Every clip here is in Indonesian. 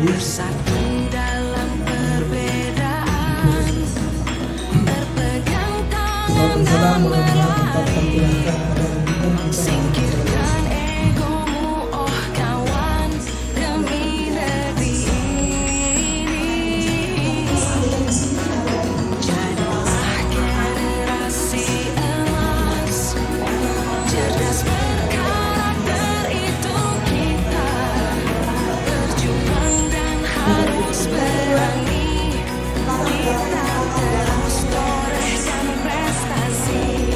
bersatu dalam perbedaan, berpegang tangan singkirkan egomu, oh kawan, demi negeri ini. Jadilah generasi emas, cerdas berkarakter itu kita, berjuang dan harus berani, kita terus torehkan prestasi.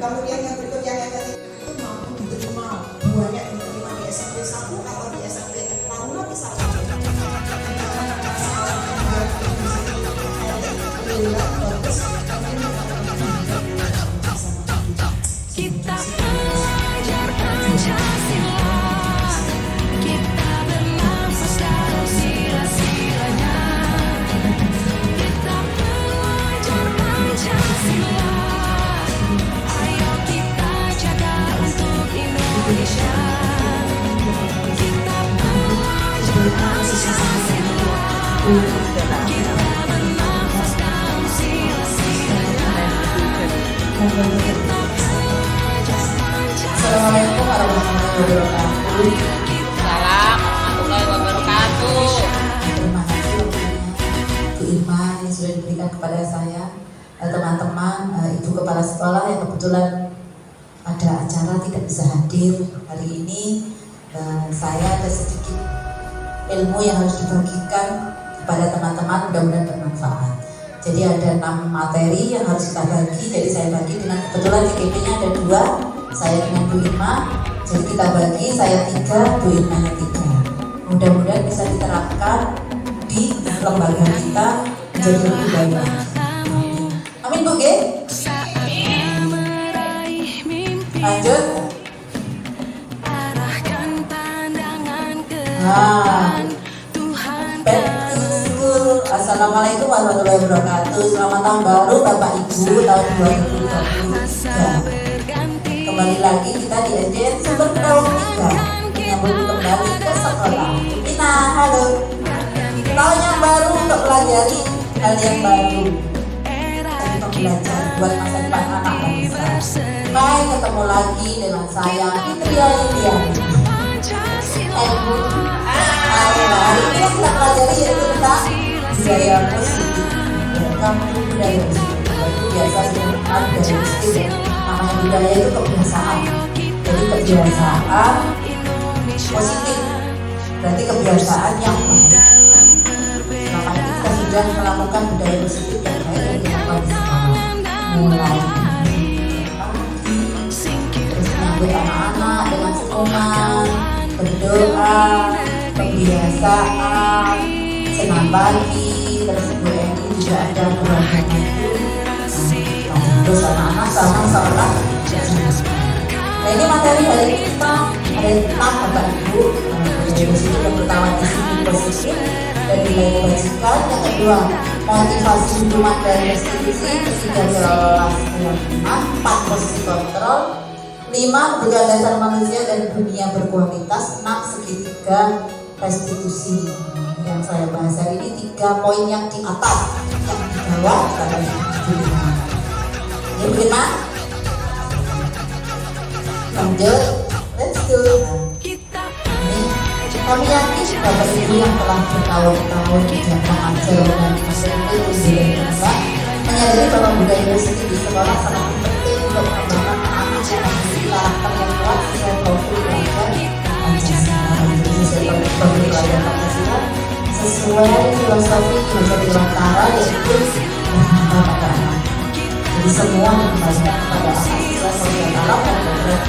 Kemudian yang berikutnya yang itu mampu diterima banyak diterima di SMP 1 atau di SMP Taruna misalnya. Kita belajar Pancasila, kita bernafas dalam sila-silanya. Kita belajar Pancasila, ayo kita jaga untuk Indonesia. Kita belajar Pancasila, kita bernafas dalam sila-silanya. Assalamualaikum warahmatullahi wabarakatuh. Salam warahmatullahi wabarakatuh. Terima kasih waktunya Bu Irma yang sudah diberikan kepada saya, teman-teman, Ibu Kepala Sekolah yang kebetulan ada acara tidak bisa hadir hari ini. Saya ada sedikit ilmu yang harus dibagikan kepada teman-teman, mudah-mudahan bermanfaat. Jadi ada 6 materi yang harus kita bagi. Jadi saya bagi dengan kebetulan TKP-nya ada 2, saya dengan Bu Irma. Jadi kita bagi, saya 3, Bu Irma 3. Mudah-mudahan bisa diterapkan di lembaga kita menjadi lebih baik. Amin Bu G. Lanjut. Betul. Assalamualaikum warahmatullahi wabarakatuh. Selamat tahun baru Bapak Ibu tahun 2023. Kembali lagi kita di SDN Sumber Daun 3 menyambut kembali ke sekolah. Ina, halo. Tahun yang baru untuk pelajari hal yang baru. Untuk belajar buat masa depan anak bangsa. Hai, ketemu lagi dengan saya Fitria Lilian. Bu. Hari ini yang kita pelajari yaitu tentang budaya positif. Kamu budaya positif itu biasa disebut budaya positif. Namanya budaya itu kebiasaan. Jadi kebiasaan positif berarti kebiasaan yang baik. Selama ini kita sudah melakukan budaya positif yang baik yang dilakukan di sekolah. Mulai terus menyambut anak-anak dengan senyuman, berdoa, kebiasaan, senam pagi, terus Bu Eni juga ada keluarga itu. Terus anak-anak sama sholat. Nah ini materi hari ini kita ada 6 Bapak Ibu. Budaya positif yang pertama disiplin positif dan nilai kebajikan. Yang kedua motivasi hubungan dan restitusi. Ketiga kelas keyakinan. 4 posisi kontrol. 5 kebutuhan dasar manusia dan dunia berkualitas. 6 segitiga restitusi. Yang saya bahas hari ini 3 poin yang di atas, yang di bawah kita bahas dulu. Ini bagaimana? Lanjut, let's go. Kami yakin Bapak Ibu yang telah bertahun-tahun di jangka ajar dan SMP Indonesia menyadari bahwa budaya positif di sekolah sangat penting untuk mengembangkan anak-anak yang memiliki karakter yang kuat sesuai profil belajar Pancasila sesuai filosofi Nusantara yaitu berhamba pada anak. Jadi semua dikembalikan kepada anak sesuai sosial alam dan program.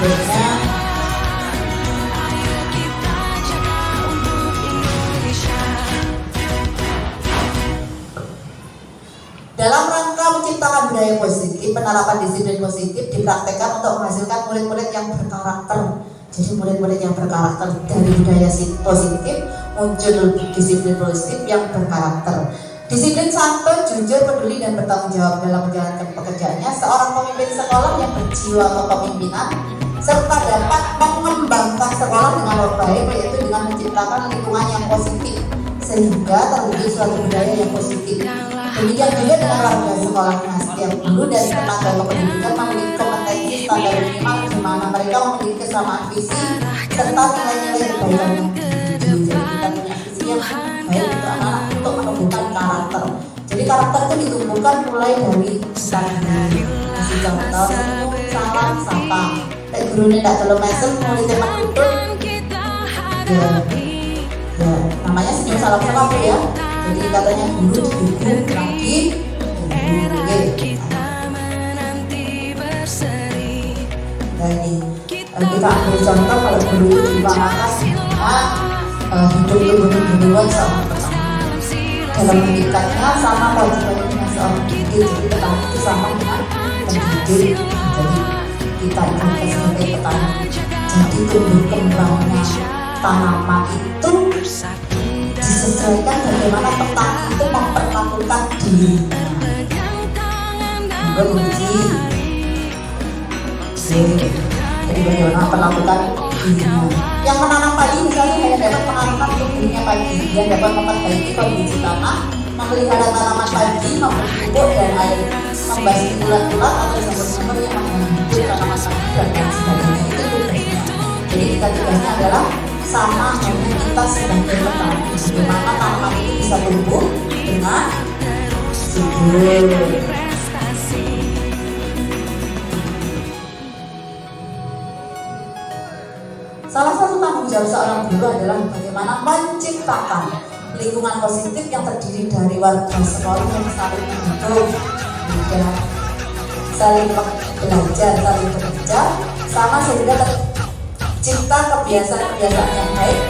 Berikutnya dalam rangka menciptakan budaya positif, penerapan disiplin positif dipraktekkan untuk menghasilkan murid-murid yang berkarakter. Jadi murid-murid yang berkarakter dari budaya positif muncul disiplin positif yang berkarakter. Disiplin, santun, jujur, peduli, dan bertanggung jawab dalam menjalankan pekerjaannya. Seorang pemimpin sekolah yang berjiwa kepemimpinan serta dapat mengembangkan sekolah dengan baik, yaitu dengan menciptakan lingkungan yang positif sehingga terwujud suatu budaya yang positif. Demikian juga dengan warga sekolahnya. Setiap guru dan tenaga kependidikan memiliki kompetensi standar minimal di mana mereka memiliki kesamaan visi serta nilai-nilai kebaikan yang tinggi. Jadi kita punya visi yang baik untuk anak-anak untuk menumbuhkan karakter. Jadi karakter itu ditumbuhkan mulai dari tadi masih contoh salam sapa. Guru ini tidak terlalu mesem mulai teman itu ya namanya senyum salam sama Bu ya. Jadi katanya guru didukung lagi jadi kita ambil contoh kalau guru itu dimanfaatkan hidup itu benar-benar sama petani dalam mendidiknya sama kewajibannya dengan seorang pendidik. Jadi petani itu sama dengan pendidik. Jadi kita itu sebagai petani, jadi tumbuh kembangnya tanaman itu disesuaikan bagaimana petani itu memperlakukan dirinya. Beruji, jadi bagaimana memperlakukan dirinya. Yang menanam padi misalnya hanya dapat menanamkan tumbuhnya padi, yang dapat memperbaiki kondisi tanah, memelihara tanaman padi, memberi pupuk dan air, membasmi ulat-ulat atau jamur-jamur yang mengganggu tanaman padi dan lain sebagainya. Itu tugasnya. Jadi kita tugasnya adalah sama dengan kita sebagai petani, bagaimana tanaman itu bisa tumbuh dengan subur. Salah satu tanggung jawab seorang guru adalah bagaimana menciptakan lingkungan positif yang terdiri dari warga sekolah yang saling mendukung, saling belajar, saling bekerja, sama sehingga tercipta kebiasaan-kebiasaan yang baik.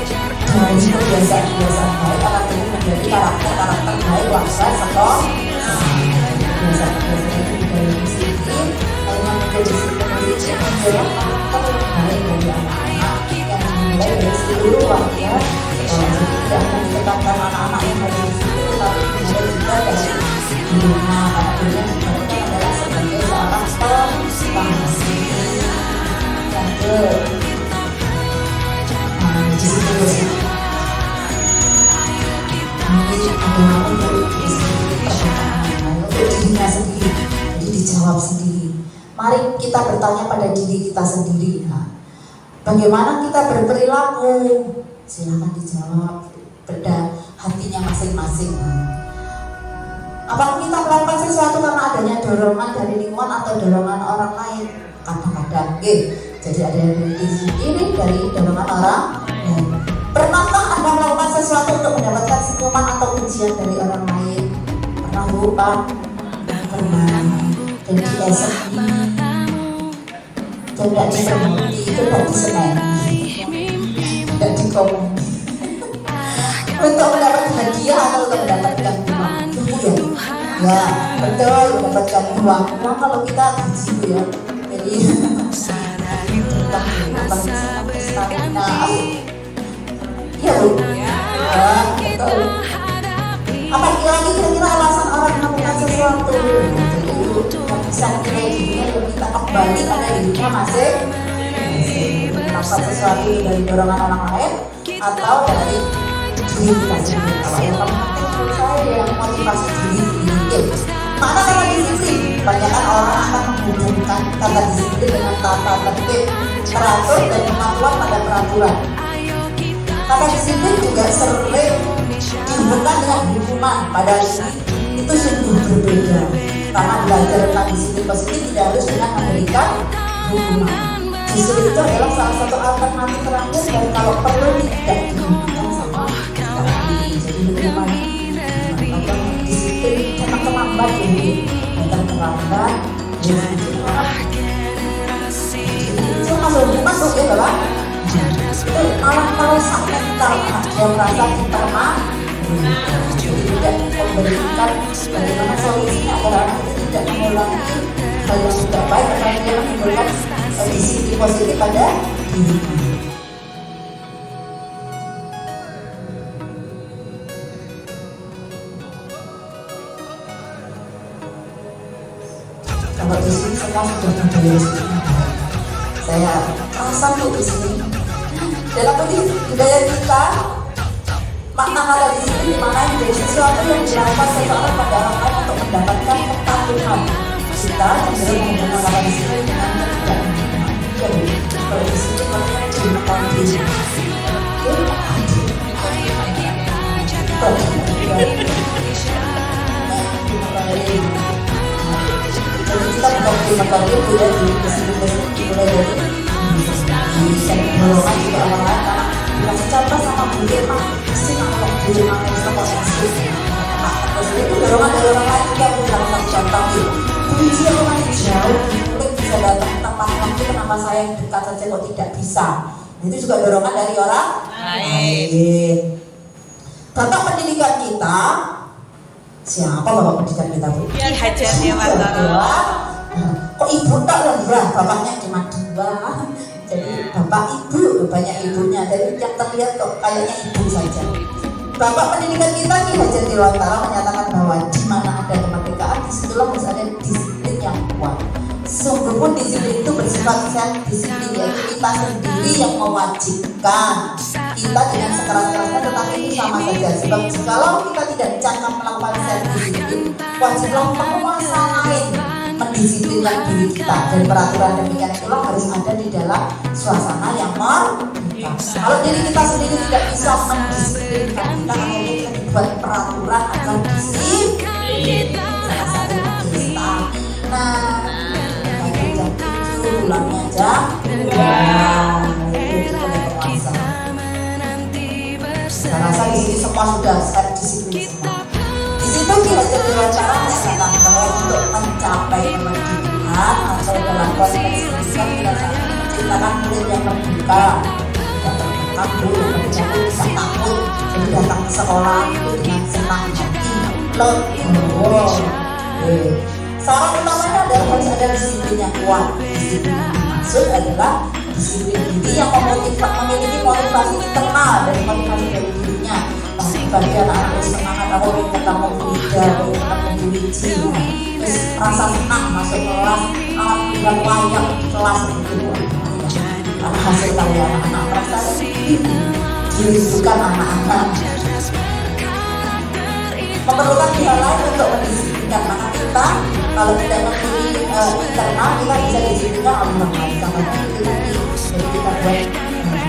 Dari kebiasaan-kebiasaan baik akan menjadi karakter-karakter baik warga sekolah. Kebiasaan-kebiasaan itu dari disiplin, hanya menjadi disiplin adalah karakter baik dari anak-anak yang dimulai dari seluruh warga. Jadi tidak hanya ditetapkan anak-anak yang ada di situ, tetapi dimulai juga dari rumah, karena dunia sebenarnya adalah sebagai seorang pengasuh. Disiplin ini adalah untuk dirinya sendiri, jadi dijawab sendiri. Mari kita bertanya pada diri kita sendiri, bagaimana kita berperilaku? Silakan dijawab pada hatinya masing-masing. Apakah kita melakukan sesuatu karena adanya dorongan dari lingkungan atau dorongan orang lain? Kadang-kadang, jadi ada yang dari diri sendiri, dari dorongan orang lain. Pernahkah Anda melakukan sesuatu untuk mendapatkan senyuman atau pujian dari orang lain? Pernah lupa? Pernah. Dan dia sedih. Dan tidak disemuti, itu berarti senang. Tidak dikomong. Untuk mendapat hadiah atau untuk mendapatkan uang, itu ya betul, mendapatkan uang. Uang kalau kita gaji ya, jadi iya Bu, betul. Apa kira-kira alasan orang melakukan sesuatu? Jadi yang bisa kita dirinya kita kembali pada dirinya masing. Melakukan sesuatu dari dorongan orang lain atau dari diri kita sendiri. Kalau yang penting menurut saya yang motivasi diri sendiri. Mana kata disiplin? Kebanyakan orang akan menghubungkan kata disiplin dengan tata tertib, teratur dan kemampuan pada peraturan. Kata disiplin juga sering dihubungkan dengan hukuman, padahal itu sungguh berbeda. Karena belajar tentang disiplin positif tidak harus dengan memberikan hukuman. Justru itu adalah salah satu alternatif terakhir dan kalau perlu tidak dihubungkan sama sekali. Jadi bagaimana disiplin tentang terlambat ini, tentang terlambat, itu masuk ya Bapak. Itu malah kalau sampai kita yang merasa diterima, jadi tidak memberikan bagaimana solusinya agar anak itu tidak mengulangi hal yang tidak baik, tetapi dia menimbulkan disiplin positif pada dirinya. Kalau di sini semua sudah budaya disiplin. Saya rasa tuh di sini dalam budaya kita, makna kata disiplin dimaknai menjadi sesuatu yang dilakukan seseorang pada orang lain untuk mendapatkan kepatuhan. Kita cenderung menggunakan kata disiplin dengan tidak menggunakan. Jadi kalau disiplin maknanya menggunakan diri. Jadi kita bukan terima kasih tidak di disiplin mulai dari bisa dorongan juga orang lain karena dikasih contoh sama budi emang sih kalau budi emang bisa posesif. Terus itu dorongan dari orang lain juga aku lakukan contoh gitu. Budi aku masih jauh, mungkin bisa datang tanpa waktu, kenapa saya yang dekat saja kok tidak bisa? Itu juga dorongan dari orang lain. Bapak pendidikan kita, siapa bapak pendidikan kita Bu? Ki Hajati Watara. Kok ibu tak lah ya, bapaknya cuma 2. Jadi bapak ibu, banyak ibunya. Jadi yang terlihat kok kayaknya ibu saja. Bapak pendidikan kita Ki Hajati Watara menyatakan bahwa di mana ada kemerdekaan, disitulah harus ada disiplin yang kuat. Sungguh pun disiplin itu bersifat self-disiplin, yaitu kita sendiri yang mewajibkan kita dengan sekeras-kerasnya, tetapi itu sama saja. Sebab kalau kita tidak cakap melakukan self-disiplin, wajiblah penguasa lain mendisiplinkan diri kita, dan peraturan demikian itulah harus ada di dalam suasana yang merdeka. Kalau diri kita sendiri tidak bisa mendisiplinkan kita, akhirnya kita dibuat peraturan agar disiplin. Salah satu stamina, jam 7, pulangnya jam 2. Itu penguasa. Saya rasa di sini semua sudah self-disiplin semua. Di situ Ki Hajati Watara menyatakan bahwa untuk mencapai kemerdekaan atau dalam konteks pendidikan kita menciptakan murid yang terbuka, tidak tertekan dulu, tidak bisa takut, jadi datang ke sekolah itu dengan senang hati, legowo. Syarat utamanya adalah harus ada disiplin yang kuat. Disiplin yang dimaksud adalah disiplin diri yang memiliki motivasi internal dari motivasi dari dirinya. Bagi anak-anak semangat, aku ingin ketemu Frida, aku ingin ketemu Wiji, terus rasa senang masuk kelas, alhamdulillah layak kelas begitu. Karena hasil karya anak-anak merasa dirindukan anak-anak. Memerlukan pihak lain untuk mendisiplinkan, maka kita kalau tidak memiliki internal, kita bisa disiplinkan oleh orang lain. Contohnya itu tadi, jadi kita buat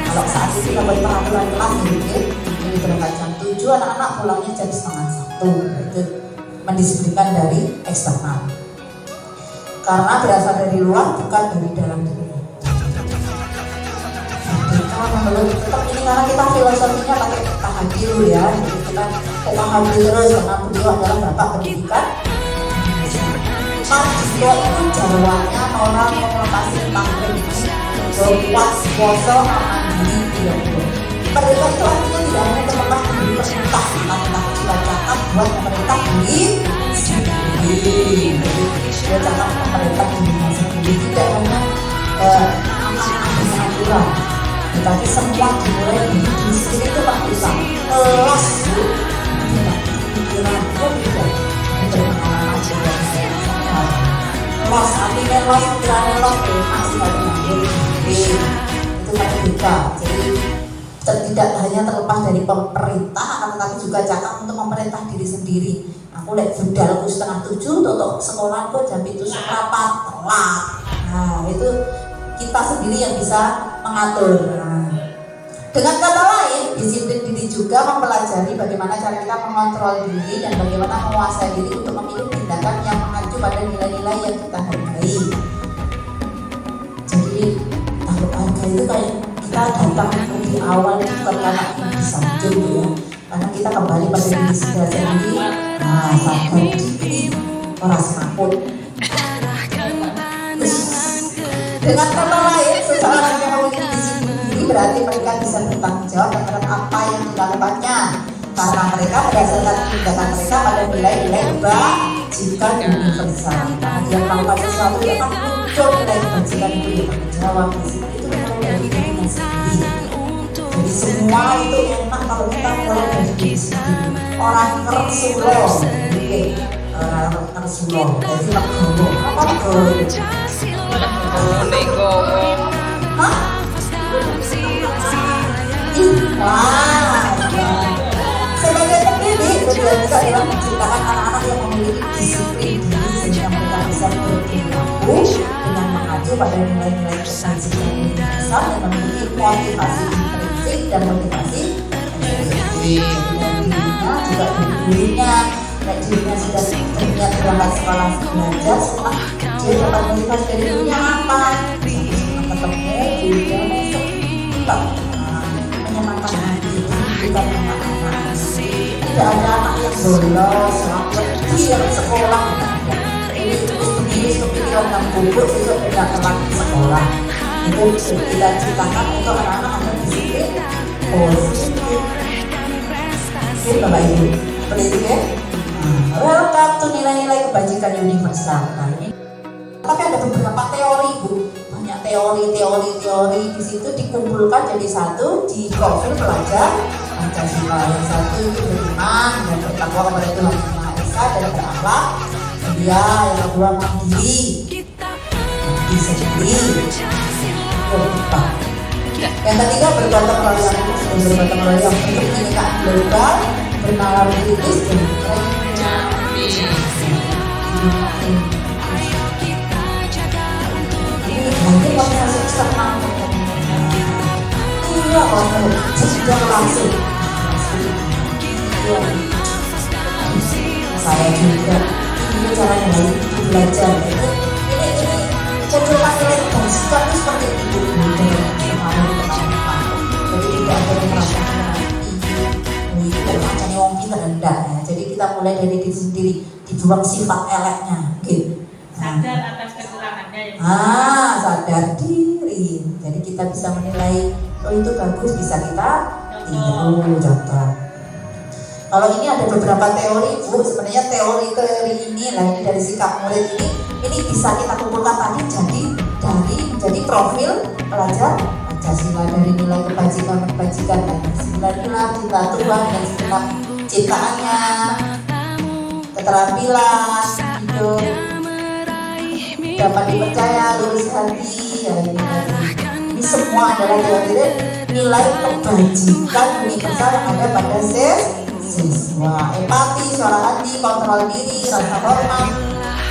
kalau saat itu kita buat peraturan kelas gitu, ini berangkat jam 7, anak-anak pulangnya jam 12:30. Itu mendisiplinkan dari eksternal, karena berasal dari luar, bukan dari dalam diri. Tetap ini karena kita filosofinya pakai tahadir ya, jadi kita tahadir terus karena beliau adalah bapak pendidikan. Mahasiswa itu jawabannya orang mengatasi taklim, kuat, poso, mandiri, dialog. Merdeka itu artinya tidak hanya terlepas dari pemerintah, tapi juga cakap buat pemerintah diri sendiri. Dia cakap pemerintah dirinya sendiri, tidak hanya aturan, tetapi semua dimulai di sini itu perusahaan kelas bu, tidak pikiran pun tidak berpengalaman juga. Los, artinya los, pikirannya los, masih ada itu merdeka. Jadi tidak hanya terlepas dari pemerintah, tetapi juga cakap untuk memerintah diri sendiri. Aku lihat budalku 6:30 untuk sekolahku jam 7:15 telat. Nah itu kita sendiri yang bisa mengatur. Nah, dengan kata lain, disiplin diri juga mempelajari bagaimana cara kita mengontrol diri dan bagaimana menguasai diri untuk memilih tindakan yang mengacu pada nilai-nilai yang kita hargai. Jadi takut harga itu kayak kita datang di awal itu bukan karena ingin disanjung ya, karena kita kembali pada diri sendiri. Nah, sadar diri, orang semaput. Dengan kata lain, seseorang yang memiliki disiplin diri berarti mereka bisa bertanggung jawab terhadap apa yang dilakukannya, karena mereka berdasarkan tindakan mereka pada nilai-nilai kebajikan universal. Karena dia melakukan sesuatu yang akan muncul nilai kebajikan itu, dia bertanggung jawab. Disiplin itu memang dari dirinya sendiri. Jadi semua itu enak kalau kita mulai dari diri sendiri. Orang kersulo, Narsulo, jadi Legowo. Apa Legowo itu? Legowo. Hah? Wah, sebagai pendidik berbiasa dalam menciptakan anak-anak yang memiliki disiplin diri sehingga mereka bisa berperilaku dengan mengacu pada nilai-nilai kesaksian universal yang memiliki motivasi intrinsik dan motivasi ekstrinsik. Dirinya juga dari dirinya, dirinya sudah terlihat berangkat sekolah belajar setelah dia dapat motivasi dari dirinya apa? Ketemu juga suka menyenangkan hati bukan anak-anak. Tidak ada anak yang bolos, pergi dari sekolah. Ini kepikiran yang buruk itu tidak teman sekolah. Itu kita ciptakan untuk anak-anak yang disiplin, positif. Oke, Bapak Ibu, seperti itu ya. Welcome to nilai-nilai kebajikan universal. Nah ini, tapi ada beberapa teori Bu, banyak teori di situ dikumpulkan jadi satu di profil pelajar Pancasila. Yang satu itu beriman dan bertakwa kepada Tuhan Yang Maha Esa dan berakhlak. Yang kedua mandiri, sendiri. Yang ketiga bergotong royong, untuk pendidikan global, bernalar kritis dan nanti kalau masuk eksternal iya kalau sudah langsung saya juga ini caranya baik belajar ini cenderung nilai bangsa itu seperti itu jadi tidak ada yang merasa macamnya wong pinter rendah ya. Jadi kita mulai dari diri sendiri, dibuang sifat eleknya gitu. Sadar atas kekurangannya ya. Sadar diri. Jadi kita bisa menilai, oh itu bagus, bisa kita tiru, contoh. Kalau ini ada beberapa teori Bu, sebenarnya teori ini lah, ini dari sikap murid ini bisa kita kumpulkan tadi jadi profil pelajar Pancasila, dari nilai kebajikan dan nilai cinta Tuhan dan segenap ciptaannya, keterampilan hidup, dapat dipercaya, lurus hati, ya ini semua adalah nilai kebajikan universal yang ada pada siswa. Empati, suara hati, kontrol diri, rasa hormat,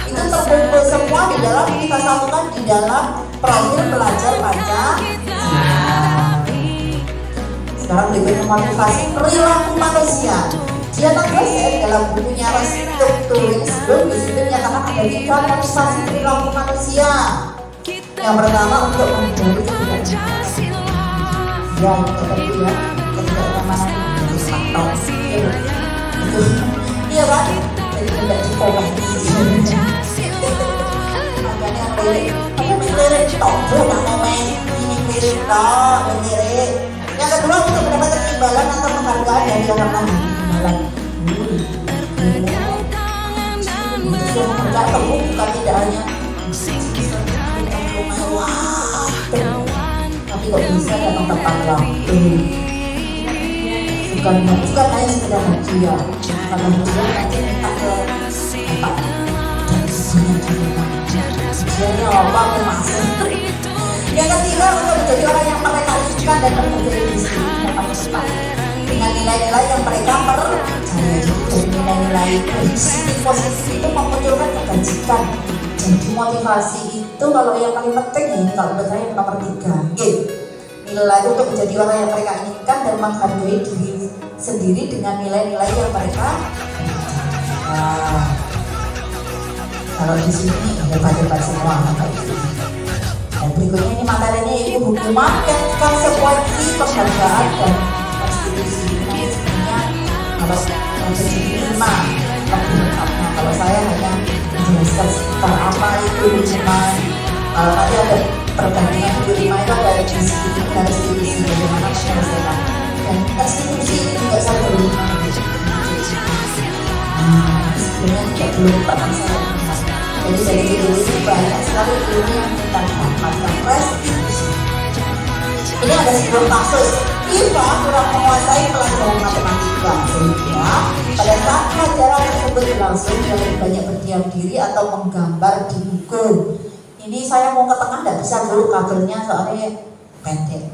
itu terkumpul semua di dalam, kita satukan di dalam profil pelajar Pancasila. Sekarang berikutnya motivasi perilaku manusia. Dia tertulis dalam bukunya Restrukturis di situ menyatakan ada 3 motivasi perilaku manusia. Yang pertama untuk menjadi ketidaknyamanan. Ya, itu tadi ya, ketidaknyamanan menjadi faktor. Iya kan? Jadi tidak dikomati. Makanya lirik tombol nggak ngomong ini lirik toh, lirik. Yang kedua untuk mendapatkan imbalan atau penghargaan dari orang lain. Imbalan. Itu penghargaan kamu bukan tidak hanya wah, tapi kok bisa datang tepat waktu. Bukan hanya sekedar hadiah. Kalau hadiah nanti minta ke bapak dan sebenarnya apa aku masuk. Yang ketiga untuk menjadi orang yang mereka inginkan dan menghargai diri sendiri dapat cepat dengan nilai-nilai yang mereka percaya. Jadi nilai-nilai positif itu memunculkan kebajikan. Jadi motivasi itu kalau yang paling penting ya ini kalau menurut saya yang nomor 3 nilai untuk menjadi orang yang mereka inginkan dan menghargai diri sendiri dengan nilai-nilai yang mereka kalau di sini hebat-hebat semua Bapak Ibu. Dan berikutnya ini materinya itu buku market konsekuensi penghargaan dan konstitusi. Ini sebenarnya kalau jadi 5 lebih lengkapnya. Kalau saya hanya menjelaskan sekitar apa itu hukuman. Kalau tadi ada perbandingan 5 itu ada institusi bagaimana menyelesaikan. Dan institusi ini juga saya belum sebenarnya juga belum pernah saya lihat. Jadi dari itu banyak sekali ilmu yang kita dapatkan. Ini ada sebuah kasus IVA kurang menguasai pelajaran matematika, sehingga pada saat pelajaran tersebut berlangsung dia lebih banyak berdiam diri atau menggambar di buku. Ini saya mau ke tengah tidak bisa dulu kabelnya soalnya pendek.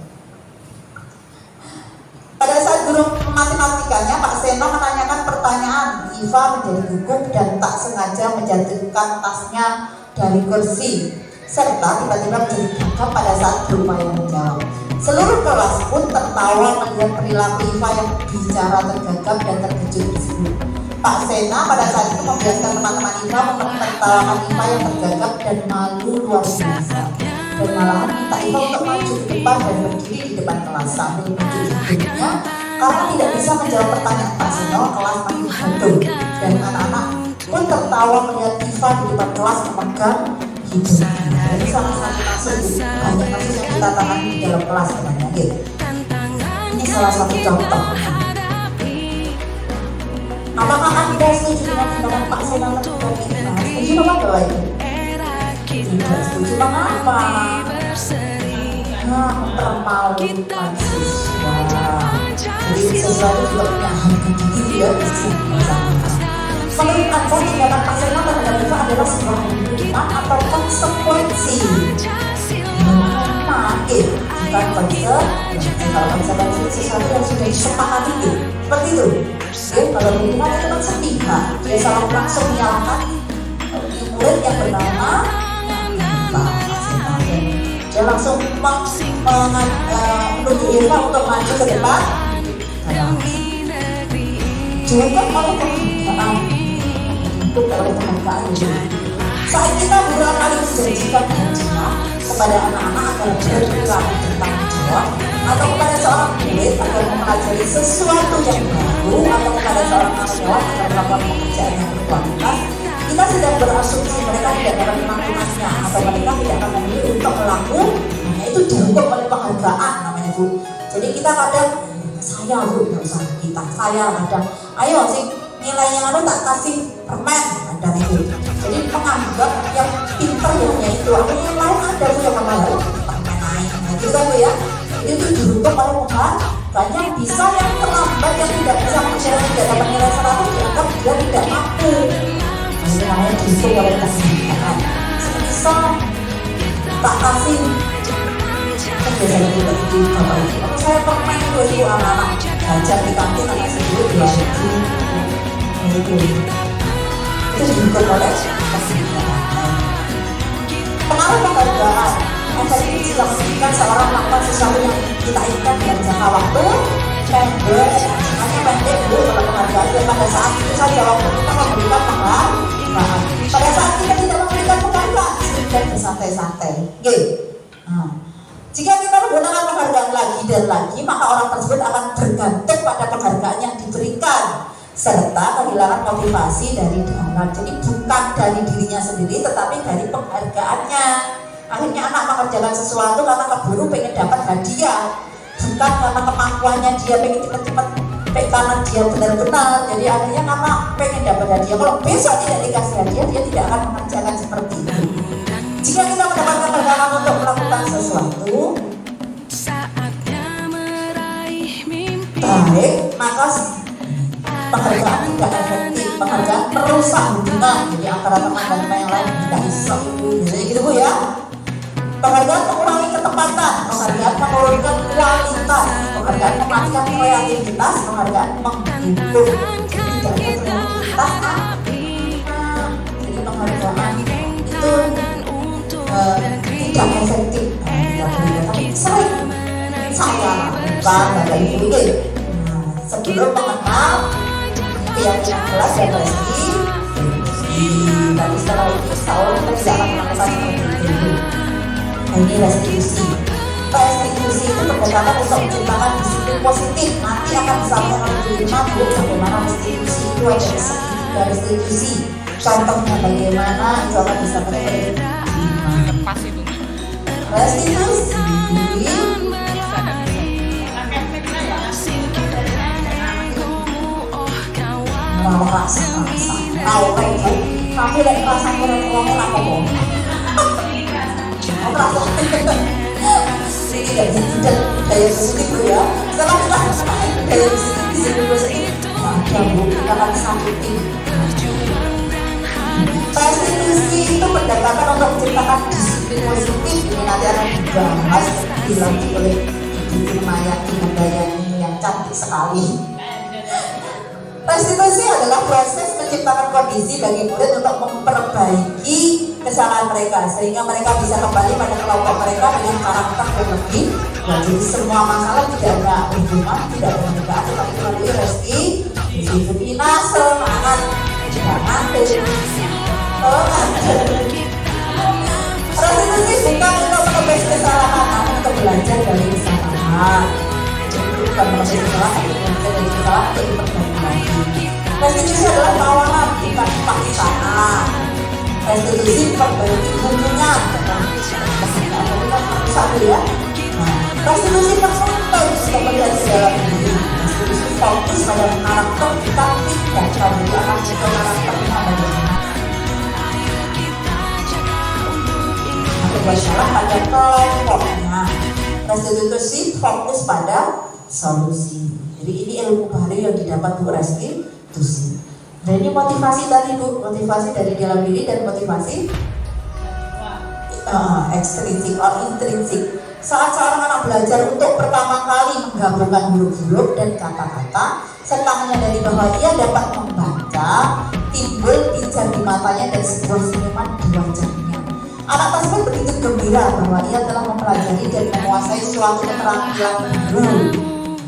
Pada saat guru matematikanya Pak Seno menanyakan pertanyaan, IVA menjadi gugup dan tak sengaja menjatuhkan tasnya dari kursi, serta tiba-tiba menjadi gagap pada saat berupaya menjawab. Seluruh kelas pun tertawa melihat perilaku IVA yang bicara tergagap dan terkejut tersebut. Pak Sena pada saat itu membiarkan teman-teman IVA menertawakan IVA yang tergagap dan malu luar biasa, dan malahan minta IVA untuk maju ke depan dan berdiri di depan kelas sambil menunjuk hidungnya. Karena tidak bisa menjawab pertanyaan Pak Seno, kelas makin bodoh dan anak-anak pun tertawa melihat IVA di depan kelas memegang hidungnya. Jadi salah satu kasus banyak kasus yang kita tangani di dalam kelas sebenarnya. Ini salah satu contoh. Apakah Anda setuju dengan tindakan Pak Seno terhadap IVA? Setuju apa enggak itu? Tidak setuju. Mengapa? Mempermalukan siswa. Jadi siswa itu juga punya harga diri ya. Menurut Anda tindakan Pak Seno terhadap IVA adalah sebuah hukuman atau konsekuensi? Bukan konsekuensi. Kalau konsekuensi sesuatu yang sudah disepakati itu seperti itu. Kalau hukuman itu kan sepihak, dia salah langsung menyalahkan murid yang bernama Pak Seno. Dia langsung menuju IVA untuk maju ke depan. Juga oleh penghargaan, untuk oleh penghargaan itu. Saat kita berulang kali menjanjikan hadiah kepada anak-anak agar berperilaku bertanggung jawab, atau kepada seorang murid agar mempelajari sesuatu yang baru, atau kepada seorang karyawan agar melakukan pekerjaan yang berkualitas, kita sedang berasumsi mereka tidak dapat melakukannya, atau mereka tidak akan memilih untuk melakukannya. Itu dihukum oleh penghargaan namanya Bu. Jadi kita kadang saya Bu, nggak usah kita, saya kadang ayo sih nilainya anu tak kasih permen ada itu. Jadi penganggap yang pintar ya itu, aku yang lain ada Bu yang malu permen naik, gitu kan Bu ya. Itu dihukum oleh penghargaan. Yang bisa yang terlambat yang tidak bisa mengerjakan tidak dapat nilai 100 dianggap dia tidak mampu. Ini namanya dihukum oleh penghargaan. Semisal tak kasih biasanya kita di bapak ibu, kalau saya permen itu anak-anak belajar di kantin anak sendiri 2.000 itu dihukum oleh pengaruh penghargaan. Efektif jika menunjukkan seorang melakukan sesuatu yang kita inginkan dalam jangka waktu pendek, hanya pendek dulu kalau penghargaan. Dan pada saat itu saja waktu kita memberikan penghargaan, pada saat kita tidak memberikan penghargaan dan bersantai-santai. Jika kita menggunakan penghargaan lagi dan lagi, maka orang tersebut akan bergantung pada penghargaan yang diberikan, serta kehilangan motivasi dari dalam. Jadi bukan dari dirinya sendiri, tetapi dari penghargaannya. Akhirnya anak mengerjakan sesuatu karena keburu pengen dapat hadiah, bukan karena kemampuannya dia pengen cepat-cepat, karena dia benar-benar. Jadi akhirnya karena pengen dapat hadiah. Kalau besok tidak dikasih hadiah, dia tidak akan mengerjakan seperti itu. Jika kita mendapatkan penghargaan untuk melakukan sesuatu baik, maka penghargaan tidak efektif. Penghargaan merusak hubungan jadi antara teman dan teman yang lain, tidak bisa. Jadi gitu Bu ya. Penghargaan mengurangi ketepatan, penghargaan menurunkan kualitas, penghargaan mematikan kreativitas, penghargaan menghibur. Tidak ada kreativitas. Jadi penghargaan itu tidak efektif. Saya lakukan pada ibu itu sebelum mengenal keyakinan kelas dan pasti dan setelah itu setahun kita tidak akan melakukan seperti itu. Ini restitusi. Restitusi itu pendekatan untuk menciptakan disiplin positif. Nanti akan disampaikan oleh Bu Irma Bu bagaimana restitusi itu ada tiga restitusi. Contohnya bagaimana itu akan disampaikan oleh Bu Irma. Restitusi mau rasa tahu kan Bu, tapi lagi rasa kurang apa Bu? Tidak daya positif Bu ya. Setelah dari di sini terus ada bu, kita akan sakitin. Restitusi itu pendekatan untuk menciptakan disiplin positif. Ini nanti akan dibahas dilanjut oleh Ibu Mayati yang cantik sekali. Restitusi adalah proses menciptakan kondisi bagi murid untuk memperbaiki kesalahan mereka sehingga mereka bisa kembali pada kelompok mereka dengan karakter yang lebih baik. Jadi semua masalah tidak ada hubungan, tidak ada perbedaan, tetapi melalui restitusi. Semangat, jangan restitusi bukan untuk menebus kesalahan, namun untuk belajar dari kesalahan. Jadi bukan menebus kesalahan, tapi belajar dari kesalahan untuk diperbaiki lagi. Restitusi adalah tawanan, bukan paksaan. Restitusi memperbaiki hubungan. Satu ya. Restitusi tersentuh untuk melihat dalam diri. Restitusi fokus pada karakter kita tidak kamu akan juga karakternya bagaimana. Masalah pada kelompoknya. Restitusi fokus pada solusi. Jadi ini ilmu baru yang didapat Bu restitusi. Dan ini motivasi tadi Bu, motivasi dari dalam diri dan motivasi ekstrinsik atau intrinsik. Saat seorang anak belajar untuk pertama kali menggabungkan huruf-huruf dan kata-kata serta menyadari bahwa ia dapat membaca, timbul pijar di matanya dan sebuah senyuman di wajahnya. Anak tersebut begitu gembira bahwa ia telah mempelajari dan menguasai suatu keterampilan baru.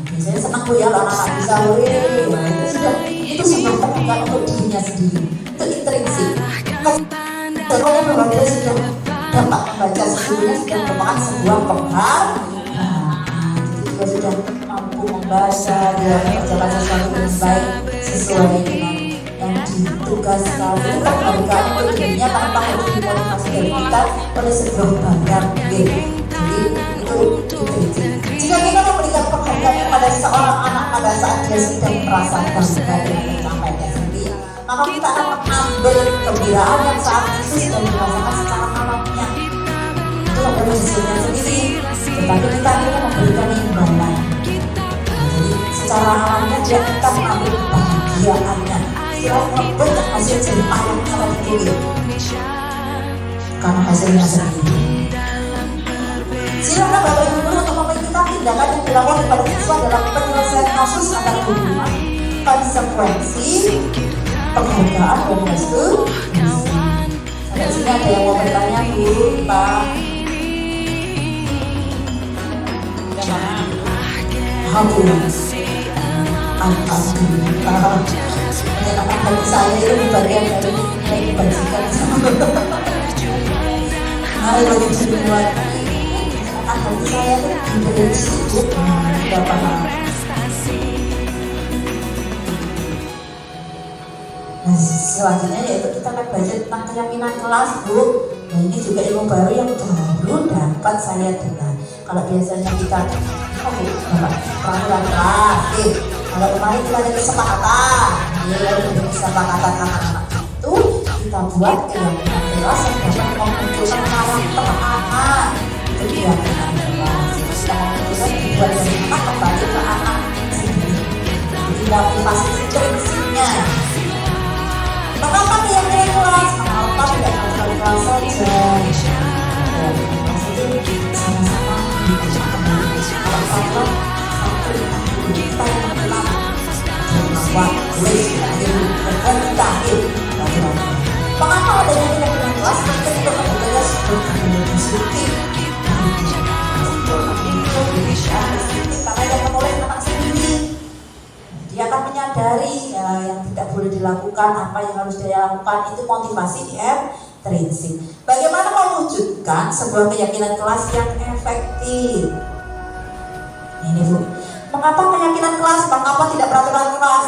Biasanya senang Bu ya anak-anak bisa itu sebuah kebanggaan untuk dirinya sendiri. Itu intrinsik. Kalau bahwa dia sudah dapat membaca sesungguhnya sudah merupakan sebuah penghargaan. Jadi dia sudah mampu membaca, dia mengerjakan sesuatu dengan baik sesuai dengan yang ditugaskan. Itu penghargaan untuk dirinya tanpa harus dimotivasi dari kita oleh sebuah banggaan. Jadi itu intrinsik. Jika kita memberikan penghargaan kepada seorang anak pada saat dia sedang merasa bangga dengan pencapaiannya sendiri, maka kita akan mengambil kegembiraan yang saat itu sedang dirasakan secara alamiah. Itu adalah hasilnya sendiri, tetapi kita akhirnya memberikan imbalan. Jadi secara alamiah dia kita mengambil kebahagiaannya. Setelah membuat hasil jadi alamiah sendiri, karena hasilnya sendiri. Silakan Bapak Ibu Guru untuk memikirkan tindakan yang dilakukan kepada siswa dalam penyelesaian kasus antara hubungan, konsekuensi, penghargaan, dan restitusi. Sampai sini ada yang mau bertanya Bu, Pak? Alhamdulillah. Menyenangkan hati saya itu bagian dari yang dibagikan sama ayo dibuat hati saya itu diberi sibuk berapa hal. Nah selanjutnya yaitu kita akan belajar tentang keyakinan kelas Bu. Nah ini juga ilmu baru yang baru dapat saya dengar. Kalau biasanya kita peraturan kelas, kalau kemarin kita ada kesepakatan, lalu kesepakatan anak-anak itu kita buat keyakinan kelas yang dapat memunculkan karakter anak. Itu keyakinan kelas. Kita memunculkan dibuat dari anak kembali ke anak sendiri. Jadi motivasi intrinsiknya. Mengapa keyakinan kelas? Mengapa tidak melalui kelas saja? Kelas itu sama-sama kalau satu kita yang menang bahwa mengapa adanya keyakinan kelas penting untuk memberikan sebuah keyakinan positif karena yang menulis anak sendiri dia akan menyadari yang tidak boleh dilakukan, apa yang harus dia lakukan. Itu motivasi intrinsik. Bagaimana mewujudkan sebuah keyakinan kelas yang efektif? Ini Bu, mengapa keyakinan kelas? Mengapa tidak peraturan kelas?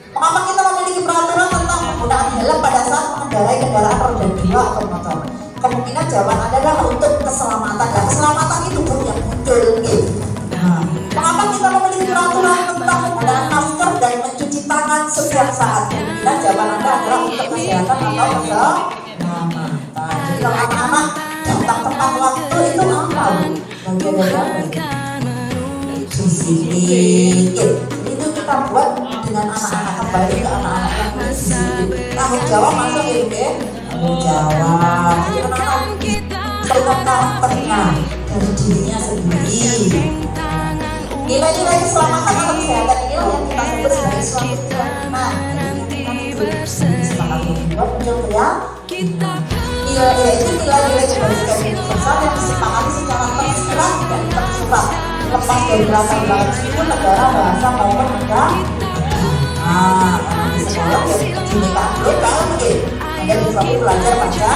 Mengapa kita memiliki peraturan tentang penggunaan helm pada saat mengendarai kendaraan roda 2 atau motor? Kemungkinan jawaban adalah untuk keselamatan, dan keselamatan itu pun yang muncul gitu. Mengapa kita memiliki peraturan tentang penggunaan masker dan mencuci tangan setiap saat? Kemungkinan jawaban Anda adalah untuk kesehatan atau keselamatan. Jadi kalau anak-anak datang tepat waktu itu apa? Bagian dari apa? disiplin. Itu kita buat dengan anak-anak, kembali ke anak-anak yang disiplin. Tanggung jawab masuk ya, oke? Tanggung jawab. Jadi anak-anak tentang karakternya dari dirinya sendiri. Nilai-nilai keselamatan atau kesehatan inilah yang kita sebut sebagai suatu keyakinan. Semangat membuat muncul keyakinan. Nilai-nilai itu nilai-nilai kebajikan universal yang disepakati secara tersirat dan tersurat, lepas dari latar belakang suku, negara, bahasa maupun negara. Di sekolah ya kebinekaan global mungkin ada beberapa belajar pada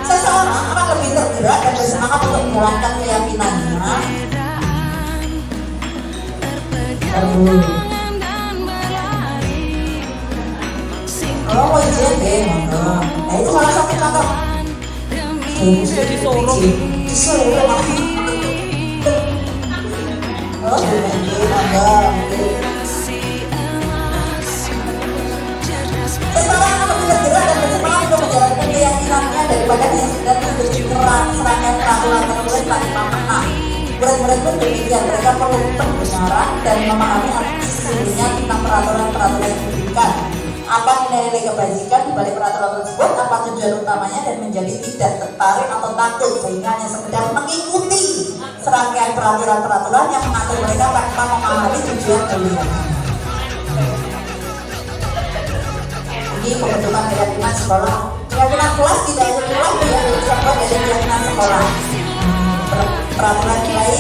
seseorang akan lebih tergerak dan bersemangat untuk menjalankan keyakinannya. Kalau mau izin deh, nah itu salah satu contoh. Disuruh. Oh, seseorang akan lebih tergerak dan bersemangat untuk menjalankan keyakinannya daripada yang sedang bergerak serangkaian peraturan-peraturan tanpa makna. Murid-murid pun demikian, mereka perlu pembenaran dan memahami arti sesungguhnya tentang peraturan-peraturan yang diberikan. Apa nilai-nilai kebajikan di balik peraturan tersebut, apa tujuan utamanya, dan menjadi tidak tertarik atau takut sehingga hanya sekedar mengikuti serangkaian peraturan-peraturan yang mengatur mereka tanpa memahami tujuan darinya. Ini pembentukan keyakinan sekolah. Keyakinan kelas tidak hanya nilai yang diucapkan dari keyakinan sekolah. Peraturan nilai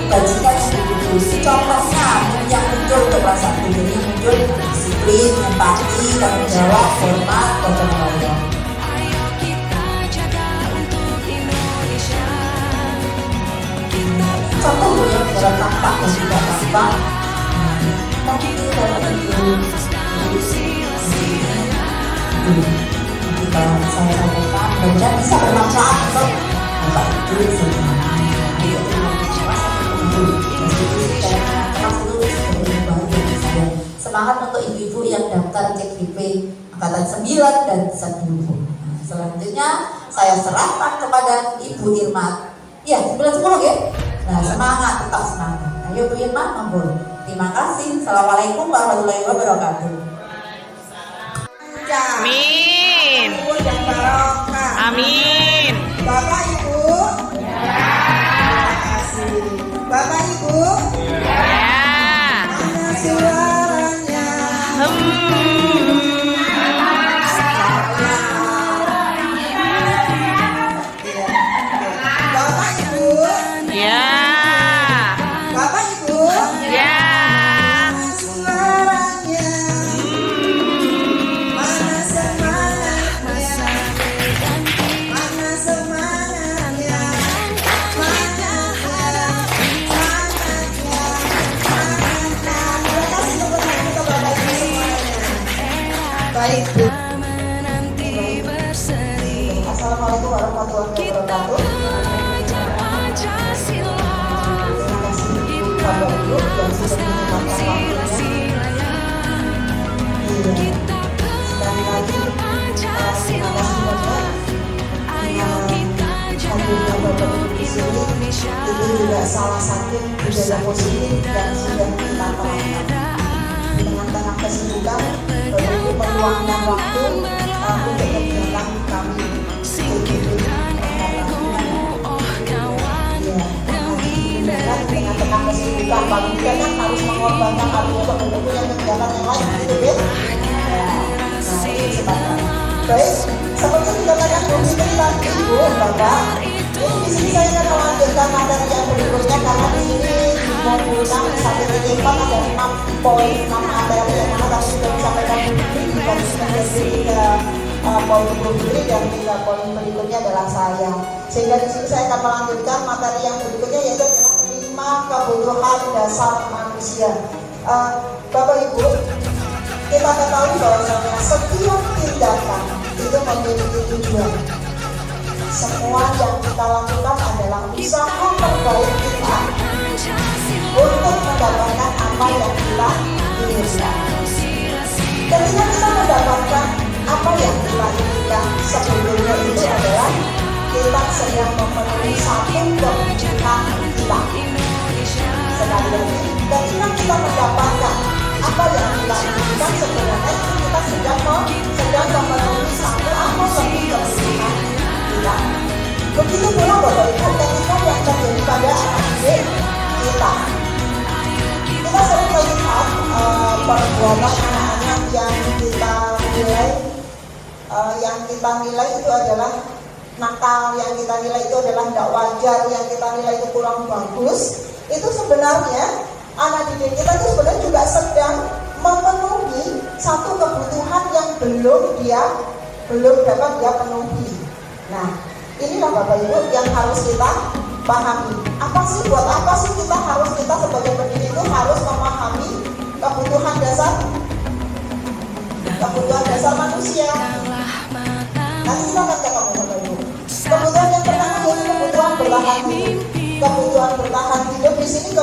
kebajikan yang dibutuhkan. Contohnya yang muncul kebiasaan diri, muncul disiplin, empati, tanggung jawab, hormat, gotong royong. Contoh yang dalam tampak dan tidak tampak. Tapi dalam itu kita saya sampaikan mudah-mudahan bisa bermanfaat untuk Bapak Ibu semua. Semangat untuk ibu-ibu yang daftar CGP angkatan 9 dan 10. Selanjutnya saya serahkan kepada Ibu Irma. Ya, 9-10 ya. Nah, semangat, tetap semangat. Ayo Bu Irma, monggo. Terima kasih. Assalamualaikum warahmatullahi wabarakatuh. Amin. Amin. Bapak Ibu. Terima kasih. Bapak Ibu. Mana suaranya? Bapak Ibu. Ya. Bapak Ibu. Ya. Mana suaranya? Mana semangatnya? Mana semangatnya? Mana semangatnya? Terima kasih untuk Bapak Ibu semuanya. Baik Bu. Assalamualaikum warahmatullahi wabarakatuh. Terima kasih Bapak Ibu yang sudah menyempatkan waktunya. Sekali lagi terima kasih banyak hadirnya Bapak Ibu di sini. Ini juga salah satu budaya positif yang sudah kita terapkan. Di tengah-tengah kesibukan, Bapak Ibu meluangkan waktu untuk kegiatan kami. Di tengah-tengah kesibukan, paling tidak kan harus mengorbankan hal untuk yang kegiatan yang lain, gitu ya. Nah, itu sebabnya. Baik, seperti dikatakan Bu Fitri tadi, Ibu, Bapak, ini di sini saya akan melanjutkan materi yang berikutnya karena di sini di modul 6 sampai titik 4 ada 6 poin, 6 materi yang mana tadi sudah disampaikan Bu Fitri, dibandingkan dari 3 poin Bu Fitri dan 3 poin berikutnya adalah saya. Sehingga di sini saya akan melanjutkan materi yang berikutnya yaitu adalah 5 kebutuhan dasar manusia. Bapak Ibu, kita ketahui bahwasanya setiap tindakan itu memiliki tujuan. Semua yang kita lakukan adalah usaha terbaik kita untuk mendapatkan apa yang kita inginkan. Ketika kita mendapatkan apa yang kita inginkan, sebetulnya itu adalah kita sedang memenuhi satu kebutuhan kita. kita nilai itu adalah nakal, yang kita nilai itu adalah tidak wajar, yang kita nilai itu kurang bagus, itu sebenarnya anak didik kita itu sebenarnya juga sedang memenuhi satu kebutuhan yang belum dapat dia penuhi. Nah, inilah Bapak Ibu yang harus kita pahami. Apa sih kita sebagai pendidik itu harus memahami kebutuhan dasar manusia. Nanti kita akan ketemu Bapak Ibu. Kebutuhan yang pertama yaitu kebutuhan bertahan hidup. Kebutuhan bertahan hidup di sini